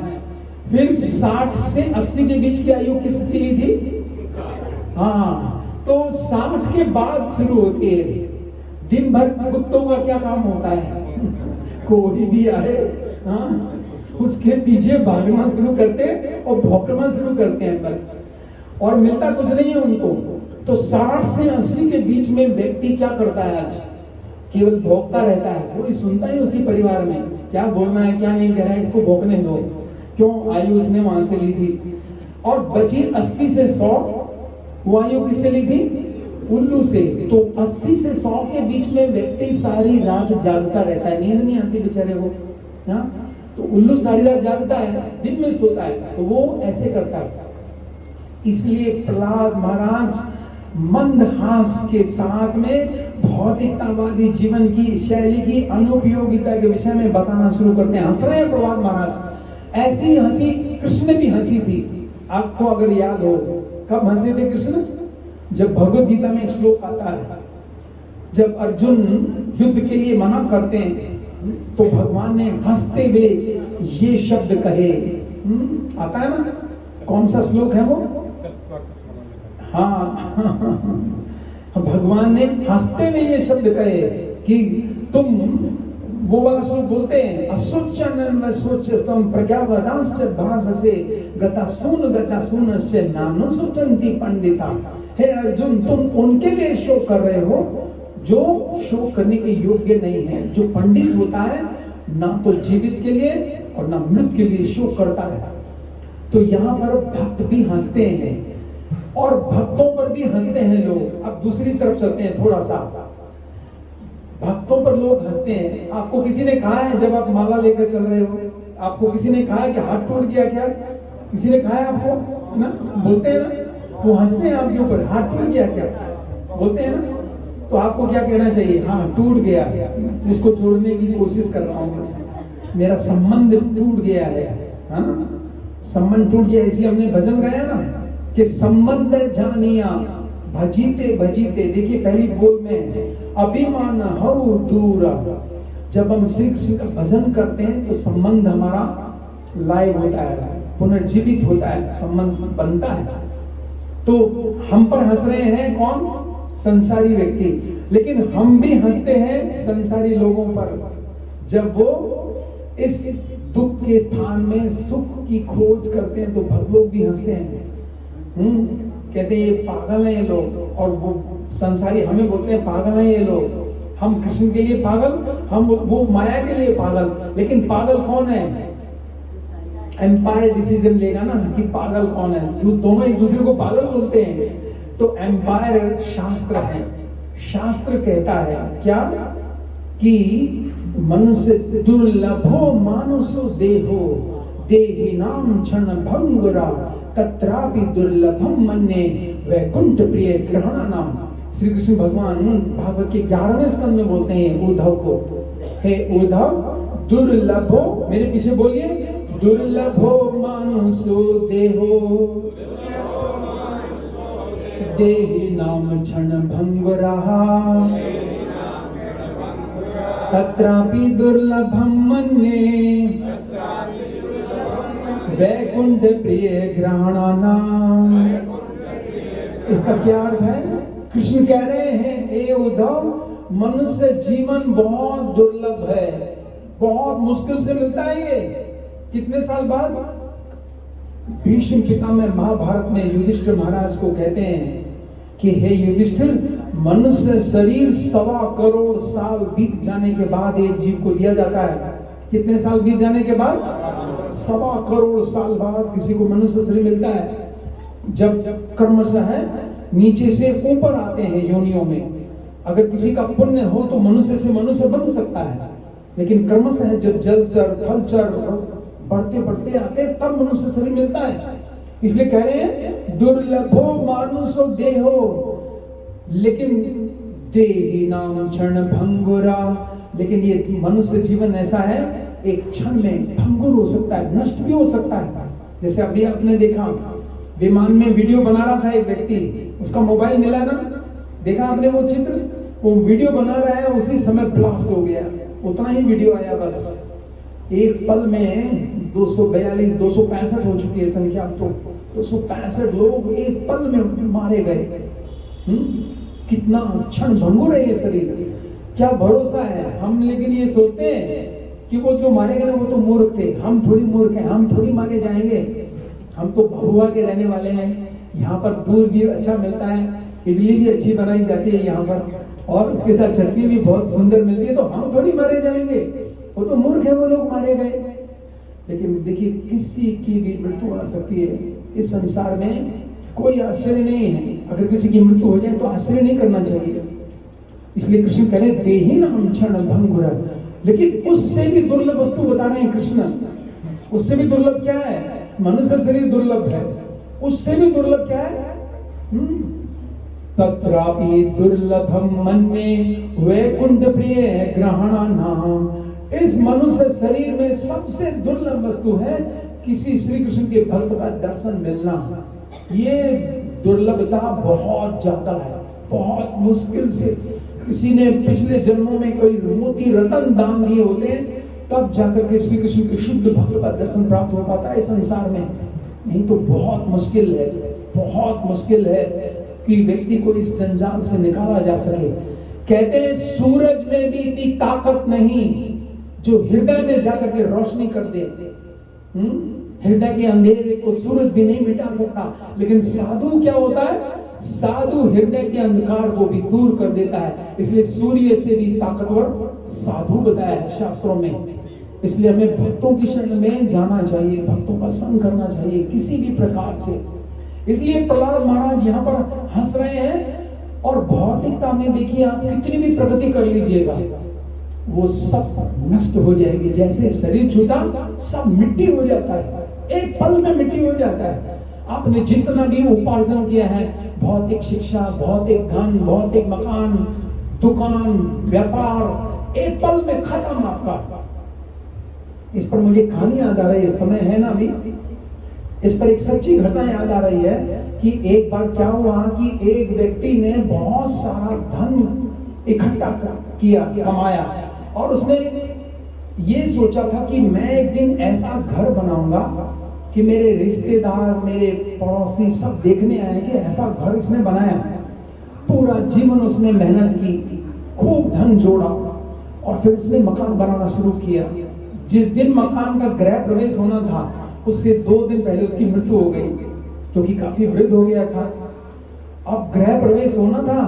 S4: फिर 60 से 80 के बीच की आयु किसकी ली थी? हाँ, तो 60 के बाद शुरू होती है। दिन भर कुत्तों का क्या काम होता है? कोई भी आए हाँ, उसके पीछे भागना शुरू करते हैं और भौंकना शुरू करते हैं बस, और मिलता कुछ नहीं है उनको। तो 60 से 80 के बीच में व्यक्ति क्या करता है? आज केवल भौंकता रहता है, कोई सुनता ही उसकी परिवार में, क्या बोलना है क्या नहीं कह रहा है, इसको भौंकने दो। क्यों? आयु उसने वहां से ली थी। और बची 80 से 100, वो आयु किससे ली थी? उल्लू से। तो 80 से 100 के बीच में व्यक्ति सारी रात जागता रहता है, नींद नहीं आती बेचारे को। हाँ, तो उल्लू सारी रात जागता है, दिन में सोता है, तो वो ऐसे करता है। इसलिए प्रहलाद महाराज मंदहास के साथ में भौतिकतावादी जीवन की शैली की अनुपयोगिता के विषय में बताना शुरू करते हैं। हंस रहे हैं प्रहलाद महाराज। ऐसी हंसी कृष्ण भी हंसी थी। आपको अगर याद हो, कब हंसे थे कृष्ण? जब भगवद गीता में एक श्लोक आता है, जब अर्जुन युद्ध के लिए मना करते हैं, तो भगवान ने हंसते हुए ये शब्द कहे। आता है ना, कौन सा श्लोक है वो? हाँ, भगवान ने हंसते हुए ये शब्द कहे कि तुम, वो वाला श्लोक बोलते हैं, असोच्यन सोच्यस्तम प्रज्ञावदांश्च भाससे गता सूनश्च नानो सोचन्ति पंडिता। हे अर्जुन, तुम उनके लिए शोक कर रहे हो जो शोक करने के योग्य नहीं है। जो पंडित होता है ना तो जीवित के लिए और ना मृत के लिए शोक करता है। तो यहाँ पर भक्त भी हंसते हैं और भक्तों पर भी हंसते हैं लोग। अब दूसरी तरफ चलते हैं थोड़ा सा, भक्तों पर लोग हंसते हैं। आपको किसी ने कहा है जब आप माला लेकर चल रहे हो, आपको किसी ने कहा है कि हाथ टूट गया क्या? किसी ने कहा है आपको? ना, बोलते हैं ना, वो हंसते हैं आपके ऊपर, हाथ टूट गया क्या बोलते हैं ना। तो आपको क्या कहना चाहिए? हाँ, टूट गया, उसको जोड़ने की कोशिश कर रहा हूँ, बस मेरा संबंध टूट गया है। हाँ, संबंध टूट गया, इसलिए हमने भजन गाया ना कि संबंध जानिया भजीते भजीते। देखिए पहली बोल में अभिमान हो दूर। जब हम श्री कृष्ण का भजन करते हैं तो संबंध हमारा लाइव होता है, पुनर्जीवित होता है, संबंध बनता है। तो हम पर हंस रहे हैं कौन? संसारी व्यक्ति, लेकिन हम भी हंसते हैं संसारी लोगों पर जब वो इस दुख के स्थान में सुख की खोज करते हैं, तो भक्त लोग भी हंसते हैं। कहते हैं ये पागल हैं ये लोग, और वो संसारी हमें बोलते हैं पागल हैं ये लोग। हम कृष्ण के लिए पागल, हम वो माया के लिए पागल। लेकिन पागल कौन है? एम्पायर डिसीजन लेगा ना कि पागल कौन है। दोनों एक दूसरे को पागल बोलते हैं। तो एम्पायर शास्त्र है। शास्त्र कहता है क्या कि मनुष्य दुर्लभो मानुषो देहो देहिनाम क्षण भंगुरा तत्रापि दुर्लभम मन्ये वैकुंठ प्रिय ग्रहणानाम। श्री कृष्ण भगवान भागवत के 11वें स्कंद में बोलते हैं उद्धव को, हे उद्धव दुर्लभो, मेरे पीछे बोलिए, दुर्लभो मानुषो देहो देहि नाम क्षण भंगुरा तत्रापि दुर्लभम मन्ये वैकुंठ प्रिय ग्रहणानाम। इसका क्या अर्थ है? कृष्ण कह रहे हैं हे उद्धव, मनुष्य जीवन बहुत दुर्लभ है, बहुत मुश्किल से मिलता है। ये कितने साल बाद? भीष्म पितामह महाभारत में युधिष्ठिर महाराज को कहते हैं कि हे युधिष्ठिर, मनुष्य शरीर 1.25 करोड़ साल बीत जाने के बाद एक जीव को दिया जाता है। कितने साल बीत जाने के बाद? 1.25 करोड़ साल बाद किसी को मनुष्य शरीर मिलता है। जब कर्मशः नीचे से ऊपर आते हैं योनियों में, अगर किसी का पुण्य हो तो मनुष्य से मनुष्य बन सकता है, लेकिन कर्मशः जब जलचर थलचर बढ़ते बढ़ते आते तब मनुष्य शरीर मिलता है। इसलिए कह रहे हैं दुर्लभो मानुषो देहो, लेकिन देहि नाम क्षण भंगुरा। लेकिन ये मनुष्य जीवन ऐसा है, एक क्षण में भंगुर हो सकता है, नष्ट भी हो सकता है। जैसे अभी आपने देखा विमान में वीडियो बना रहा था एक व्यक्ति, उसका मोबाइल मिला ना, देखा आपने वो चित्र, वो वीडियो बना रहा है, उसी समय ब्लास्ट हो गया, उतना ही वीडियो आया बस। एक पल में 242 265 हो चुकी है संख्या। तो 265 लोग एक पल में मारे गए। कितना क्षण भंगुर है ये शरीर, क्या भरोसा है हम। लेकिन ये सोचते हैं कि वो जो मारे गए वो तो मूर्ख थे, हम थोड़ी मूर्ख हैं, हम थोड़ी मारे जाएंगे, हम तो भभुआ के रहने वाले हैं, यहाँ पर दूध भी अच्छा मिलता है, इडली भी अच्छी बनाई जाती है यहाँ पर, और उसके साथ चटनी भी बहुत सुंदर मिलती है, तो हम थोड़ी मारे जाएंगे, वो तो मूर्ख है, वो लोग मारे गए। लेकिन देखिए किसी की भी मृत्यु आ सकती है इस संसार में, कोई आश्चर्य नहीं है। अगर किसी की मृत्यु हो जाए तो आश्चर्य नहीं करना चाहिए। इसलिए कृष्ण कह रहे देहि नाम क्षण भंगुरा। लेकिन उससे भी दुर्लभ वस्तु बता रहे हैं कृष्ण। उससे भी दुर्लभ क्या है? मनुष्य शरीर दुर्लभ है, उससे भी दुर्लभ क्या है? तत्रापि दुर्लभम मन्ये वैकुंठ प्रिय ग्रहणानाम। इस मनुष्य शरीर में सबसे दुर्लभ वस्तु है किसी श्री कृष्ण के भक्त का दर्शन मिलना। ये दुर्लभता बहुत ज्यादा है, बहुत मुश्किल से किसी ने पिछले जन्मों में कोई मोती रतन दान दिए होते हैं, तब जाकर के श्री कृष्ण के शुद्ध भक्त का दर्शन प्राप्त हो पाता है संसार में। नहीं तो बहुत मुश्किल है, बहुत मुश्किल है कि व्यक्ति को इस जंजाल से निकाला जा सके। कहते हैं सूरज में भी इतनी ताकत नहीं जो हृदय में जाकर के रोशनी कर दे। हृदय के अंधेरे को सूरज भी नहीं मिटा सकता, लेकिन साधु क्या होता है? साधु हृदय के अंधकार को भी दूर कर देता है। इसलिए सूर्य से भी ताकतवर साधु बताया है शास्त्रों में। इसलिए हमें भक्तों की शरण में जाना चाहिए, भक्तों का संग करना चाहिए किसी भी प्रकार से। इसलिए प्रहलाद महाराज यहाँ पर हंस रहे हैं, और भौतिकता में देखिए आप कितनी भी प्रगति कर लीजिएगा, वो सब नष्ट हो जाएगी। जैसे शरीर छूटा सब मिट्टी हो जाता है, एक पल में मिट्टी हो जाता है। आपने जितना भी उपार्जन किया है, भौतिक शिक्षा, भौतिक धन, भौतिक मकान, दुकान, व्यापार, एक पल में खत्म आपका। इस पर मुझे कहानी याद आ रही है, समय है ना अभी। इस पर एक सच्ची घटना याद आ रही है कि एक बार क्या हुआ कि एक व्यक्ति ने बहुत सारा धन इकट्ठा किया, कमाया, और उसने ये सोचा था कि मैं एक दिन ऐसा घर बनाऊंगा कि मेरे रिश्तेदार, मेरे पड़ोसी सब देखने आए कि ऐसा घर इसने बनाया। पूरा जीवन उसने मेहनत की, खूब धन जोड़ा, और फिर उसने मकान बनाना शुरू किया। जिस दिन मकान का गृह प्रवेश होना था, उससे 2 दिन पहले उसकी मृत्यु हो गई, क्योंकि काफी वृद्ध हो गया था। अब गृह प्रवेश होना था,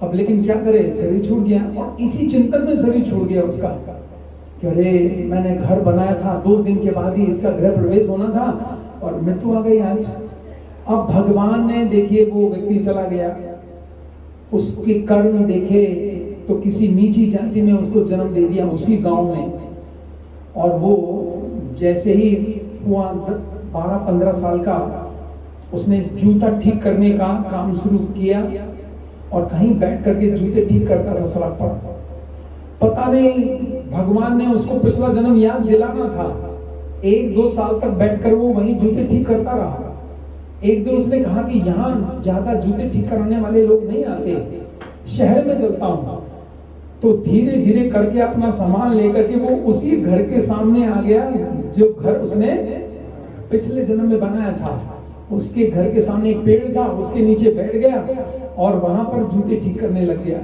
S4: अब लेकिन क्या करे, शरीर छूट गया, और इसी चिंतन में शरीर छूट गया उसका कि अरे मैंने घर बनाया था, 2 दिन के बाद ही इसका गृह प्रवेश होना था और मृत्यु आ गई आज। अब भगवान ने, देखिए, वो व्यक्ति चला गया, उसके कर्म देखे तो किसी नीची जाति में उसको जन्म दे दिया उसी गांव में, और वो जैसे ही हुआ 12-15 साल का, उसने जूता ठीक करने का काम शुरू किया और कहीं बैठ करके जूते ठीक करता था सड़क पर। पता नहीं भगवान ने उसको पिछला जन्म याद दिलाना था। 1-2 साल तक बैठकर वो वहीं जूते ठीक करता रहा। एक दिन उसने कहा कि यहाँ ज्यादा जूते ठीक कराने वाले लोग नहीं आते, शहर में चलता हूँ। तो धीरे धीरे करके अपना सामान लेकर के वो उसी घर के सामने आ गया जो घर उसने पिछले जन्म में बनाया था। उसके घर के सामने एक पेड़ था, उसके नीचे बैठ गया और वहां पर जूते ठीक करने लग गया।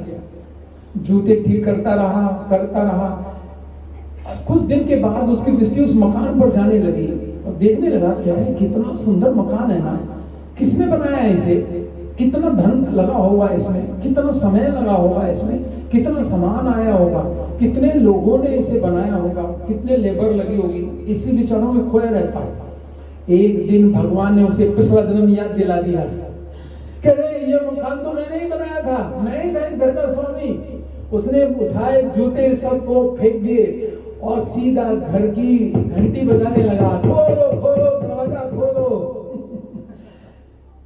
S4: जूते ठीक करता रहा। कुछ दिन के बाद उसकी दृष्टि उस मकान पर जाने लगी और देखने लगा, क्या है, कितना सुंदर मकान है ना, किसने बनाया है इसे, कितना धन लगा होगा इसमें, कितना समय लगा होगा इसमें, कितना सामान आया होगा, कितने लोगों ने इसे बनाया होगा, कितने लेबर लगी होगी, इसी विचारों में खोया रहता है। एक दिन भगवान ने उसे पिछला जन्म याद दिला दिया। कह रहे, ये मकान तो मैंने ही बनाया था, मैं ही था इस घर का स्वामी। उसने उठाए जूते सबको फेंक दिए और सीधा घर की घंटी बजाने लगा, खोलो खोलो दरवाजा खोलो।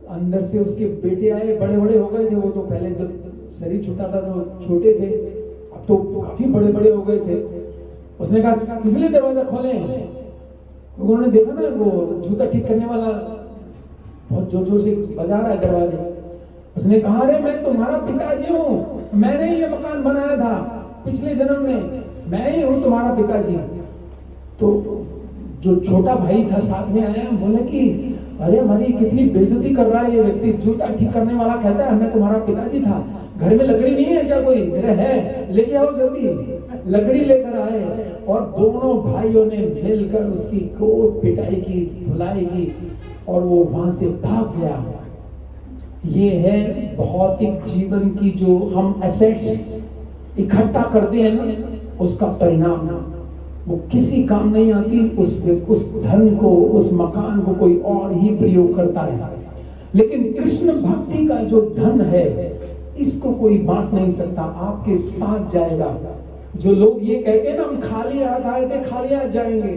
S4: अंदर से उसके बेटे आए, बड़े बड़े हो गए थे वो, तो पहले जब शरीर छूटा था तो छोटे थे, अब तो काफी बड़े बड़े हो गए थे। उसने कहा, किस लिए दरवाजा खोले? उन्होंने देखा ना वो जूता ठीक करने वाला बहुत जोर जोर से बजा रहा है दरवाजे। उसने कहा, अरे मैं तुम्हारा पिताजी हूँ, मैंने ये मकान बनाया था पिछले जन्म में, मैं ही हूँ तुम्हारा पिताजी। तो जो छोटा भाई था साथ में आया, बोले कि अरे हमारी कितनी बेइज्जती कर रहा है ये व्यक्ति, जूता ठीक करने वाला कहता है मैं तुम्हारा पिताजी था, घर में लकड़ी नहीं है क्या कोई? है, लेके आओ जल्दी। लकड़ी लेकर आए और दोनों भाइयों ने मिलकर उसकी खूब पिटाई की, धुलाई की, और वो वहां से भाग गया। ये है भौतिक जीवन की जो हम एसेट्स इकट्ठा करते हैं ना, उसका परिणाम। वो किसी काम नहीं आती, उस धन को, उस मकान को कोई और ही प्रयोग करता है। लेकिन कृष्ण भक्ति का जो धन है, इसको कोई बांट नहीं सकता, आपके साथ जाएगा। जो लोग ये कहते हैं ना, हम खाली हाथ आए थे खाली हाथ जाएंगे,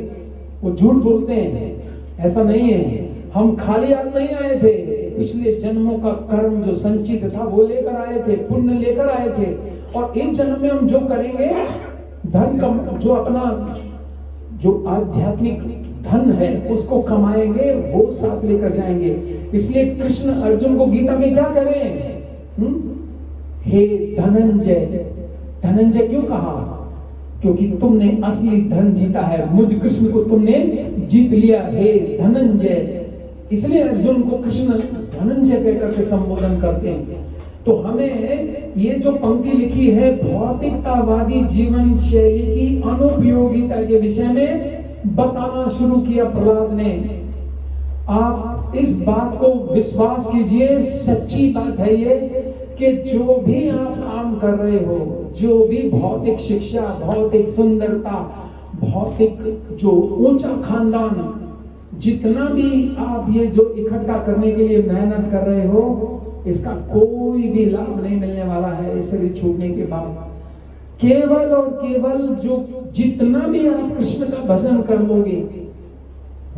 S4: वो झूठ बोलते हैं। ऐसा नहीं है, हम खाली हाथ नहीं आए थे, पिछले जन्मों का कर्म जो संचित था वो लेकर आए थे, पुण्य लेकर आए थे, और इस जन्म में हम जो करेंगे, धन का जो अपना जो आध्यात्मिक धन है उसको कमाएंगे, वो साथ लेकर जाएंगे। इसलिए कृष्ण अर्जुन को गीता में क्या करें? हे धनंजय। धनंजय क्यों कहा? क्योंकि तुमने असली धन जीता है, मुझ कृष्ण को तुमने जीत लिया, हे धनंजय। इसलिए अर्जुन को कृष्ण धनंजय कहकर के संबोधन करते हैं। तो हमें ये जो पंक्ति लिखी है भौतिकतावादी जीवन शैली की अनुपयोगिता के विषय में बताना शुरू किया प्रहलाद ने। आप इस बात को विश्वास कीजिए, सच्ची बात है ये कि जो भी आप काम कर रहे हो, जो भी भौतिक शिक्षा, भौतिक सुंदरता, भौतिक जो ऊंचा खानदान, जितना भी आप ये जो इकट्ठा करने के लिए मेहनत कर रहे हो, इसका कोई भी लाभ नहीं मिलने वाला है इस शरीर छूटने के बाद। केवल और केवल जो जितना भी आप कृष्ण का भजन कर लोगे,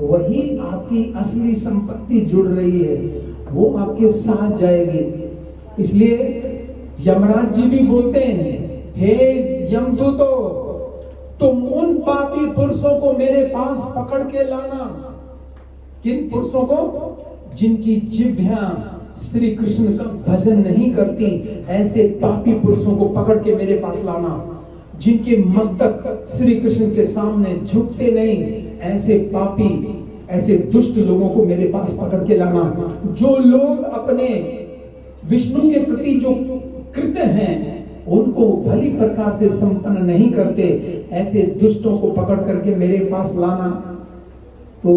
S4: वही आपकी असली संपत्ति जुड़ रही है, वो आपके साथ जाएगी। इसलिए यमराज जी भी बोलते हैं, हे यमदूतो, तुम उन पापी पुरुषों को मेरे पास पकड़ के लाना किन पुरुषों को? जिनकी जिह्वा श्री कृष्ण का भजन नहीं करती, ऐसे पापी पुरुषों को पकड़ के मेरे पास लाना। जिनके मस्तक श्री कृष्ण के सामने झुकते नहीं, ऐसे पापी, ऐसे दुष्ट लोगों को मेरे पास पकड़ के लाना। जो लोग अपने विष्णु के प्रति जो कृत्य हैं उनको भली प्रकार से संपन्न नहीं करते, ऐसे दुष्टों को पकड़ करके मेरे पास लाना। तो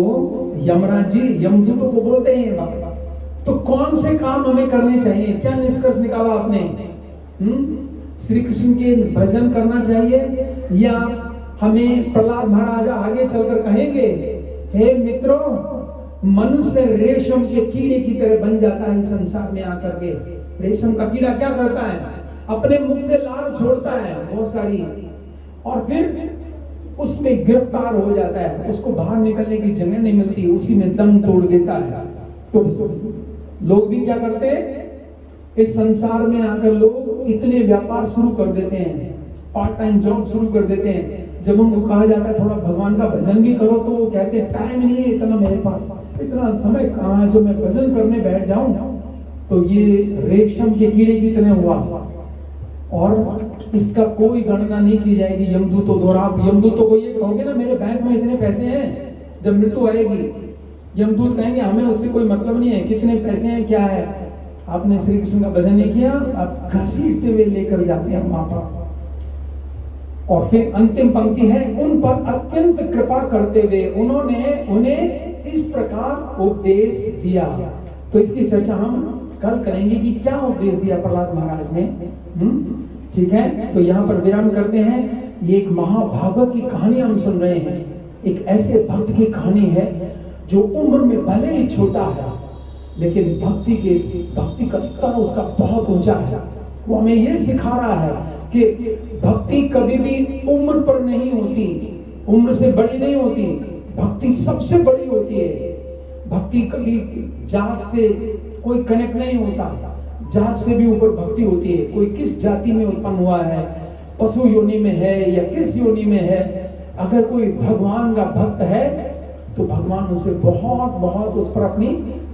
S4: यमराज जी यमदूतों को बोलते हैं। तो कौन से काम हमें करने चाहिए? क्या निष्कर्ष निकाला आपने? श्री कृष्ण के भजन करना चाहिए, या हमें प्रहलाद महाराज आगे चलकर कहेंगे, हे मित्रों, मनुष्य रेशम के कीड़े की तरह बन जाता है संसार में आकर के। रेशम का कीड़ा क्या करता है? अपने मुख से लार छोड़ता है बहुत सारी, और फिर उसमें गिरफ्तार हो जाता है, उसको बाहर निकलने की जगह नहीं मिलती, उसी में दम तोड़ देता है। तो लोग भी क्या करते हैं? इस संसार में आकर लोग इतने व्यापार शुरू कर देते हैं, पार्ट टाइम जॉब शुरू कर देते हैं। जब उनको कहा जाता है थोड़ा भगवान का भजन भी करो, तो वो कहते हैं टाइम नहीं है इतना मेरे पास, इतना समय कहाँ है जो मैं भजन करने बैठ जाऊं। तो ये रेशम के कीड़े की तरह हुआ, और इसका कोई गणना नहीं की जाएगी यमदूतों द्वारा। आप यमदूतों को ये कहोगे ना मेरे बैंक में इतने पैसे हैं, जब मृत्यु आएगी यमदूत कहेंगे हमें उससे कोई मतलब नहीं है, कितने पैसे हैं क्या है, आपने श्री कृष्ण का भजन नहीं किया, आप घसीटते हुए लेकर जाते हैं वहां पर। और फिर अंतिम पंक्ति है, उन पर अत्यंत कृपा करते हुए उन्होंने उन्हें इस प्रकार उपदेश दिया। तो इसकी चर्चा हम कल करेंगे कि क्या उपदेश दिया प्रहलाद महाराज ने। ठीक है, तो यहाँ पर विराम करते हैं। ये एक महाभागवत की कहानी हम सुन रहे हैं, एक ऐसे भक्त की कहानी है जो उम्र में भले ही छोटा है, लेकिन भक्ति का स्तर उसका बहुत ऊंचा है। वो हमें ये सिखा रहा है कि भक्ति कभी भी उम्र पर नहीं होती, उम्र से बड़ी नहीं होती, भक्ति सबसे बड़ी होती है। भक्ति कभी जात से कोई कनेक्ट नहीं होता, जात से भी ऊपर भक्ति होती है। कोई किस जाति में उत्पन्न हुआ है, पशु योनि में है या किस योनि में है, अगर कोई भगवान का भक्त है तो भगवान उसे बहुत बहुत उस पर अपनी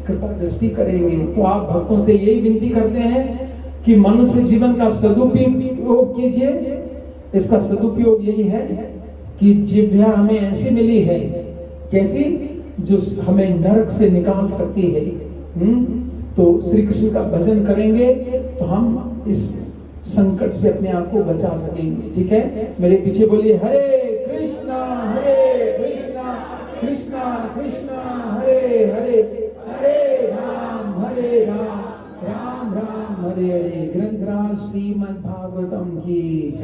S4: कृपा दृष्टि करेंगे। तो आप भक्तों से यही विनती करते हैं कि मनुष्य जीवन का सदुपयोग कीजिए। इसका सदुपयोग यही है कि जिह्वा हमें ऐसी मिली है, कैसी, जो हमें नरक से निकाल सकती है। तो श्री कृष्ण का भजन करेंगे तो हम इस संकट से अपने आप को बचा सकेंगे। ठीक है, मेरे पीछे बोलिए हरे कृष्णा कृष्णा कृष्णा हरे हरे, हरे राम राम राम हरे हरे। ग्रंथराज श्रीमद् भागवतम की।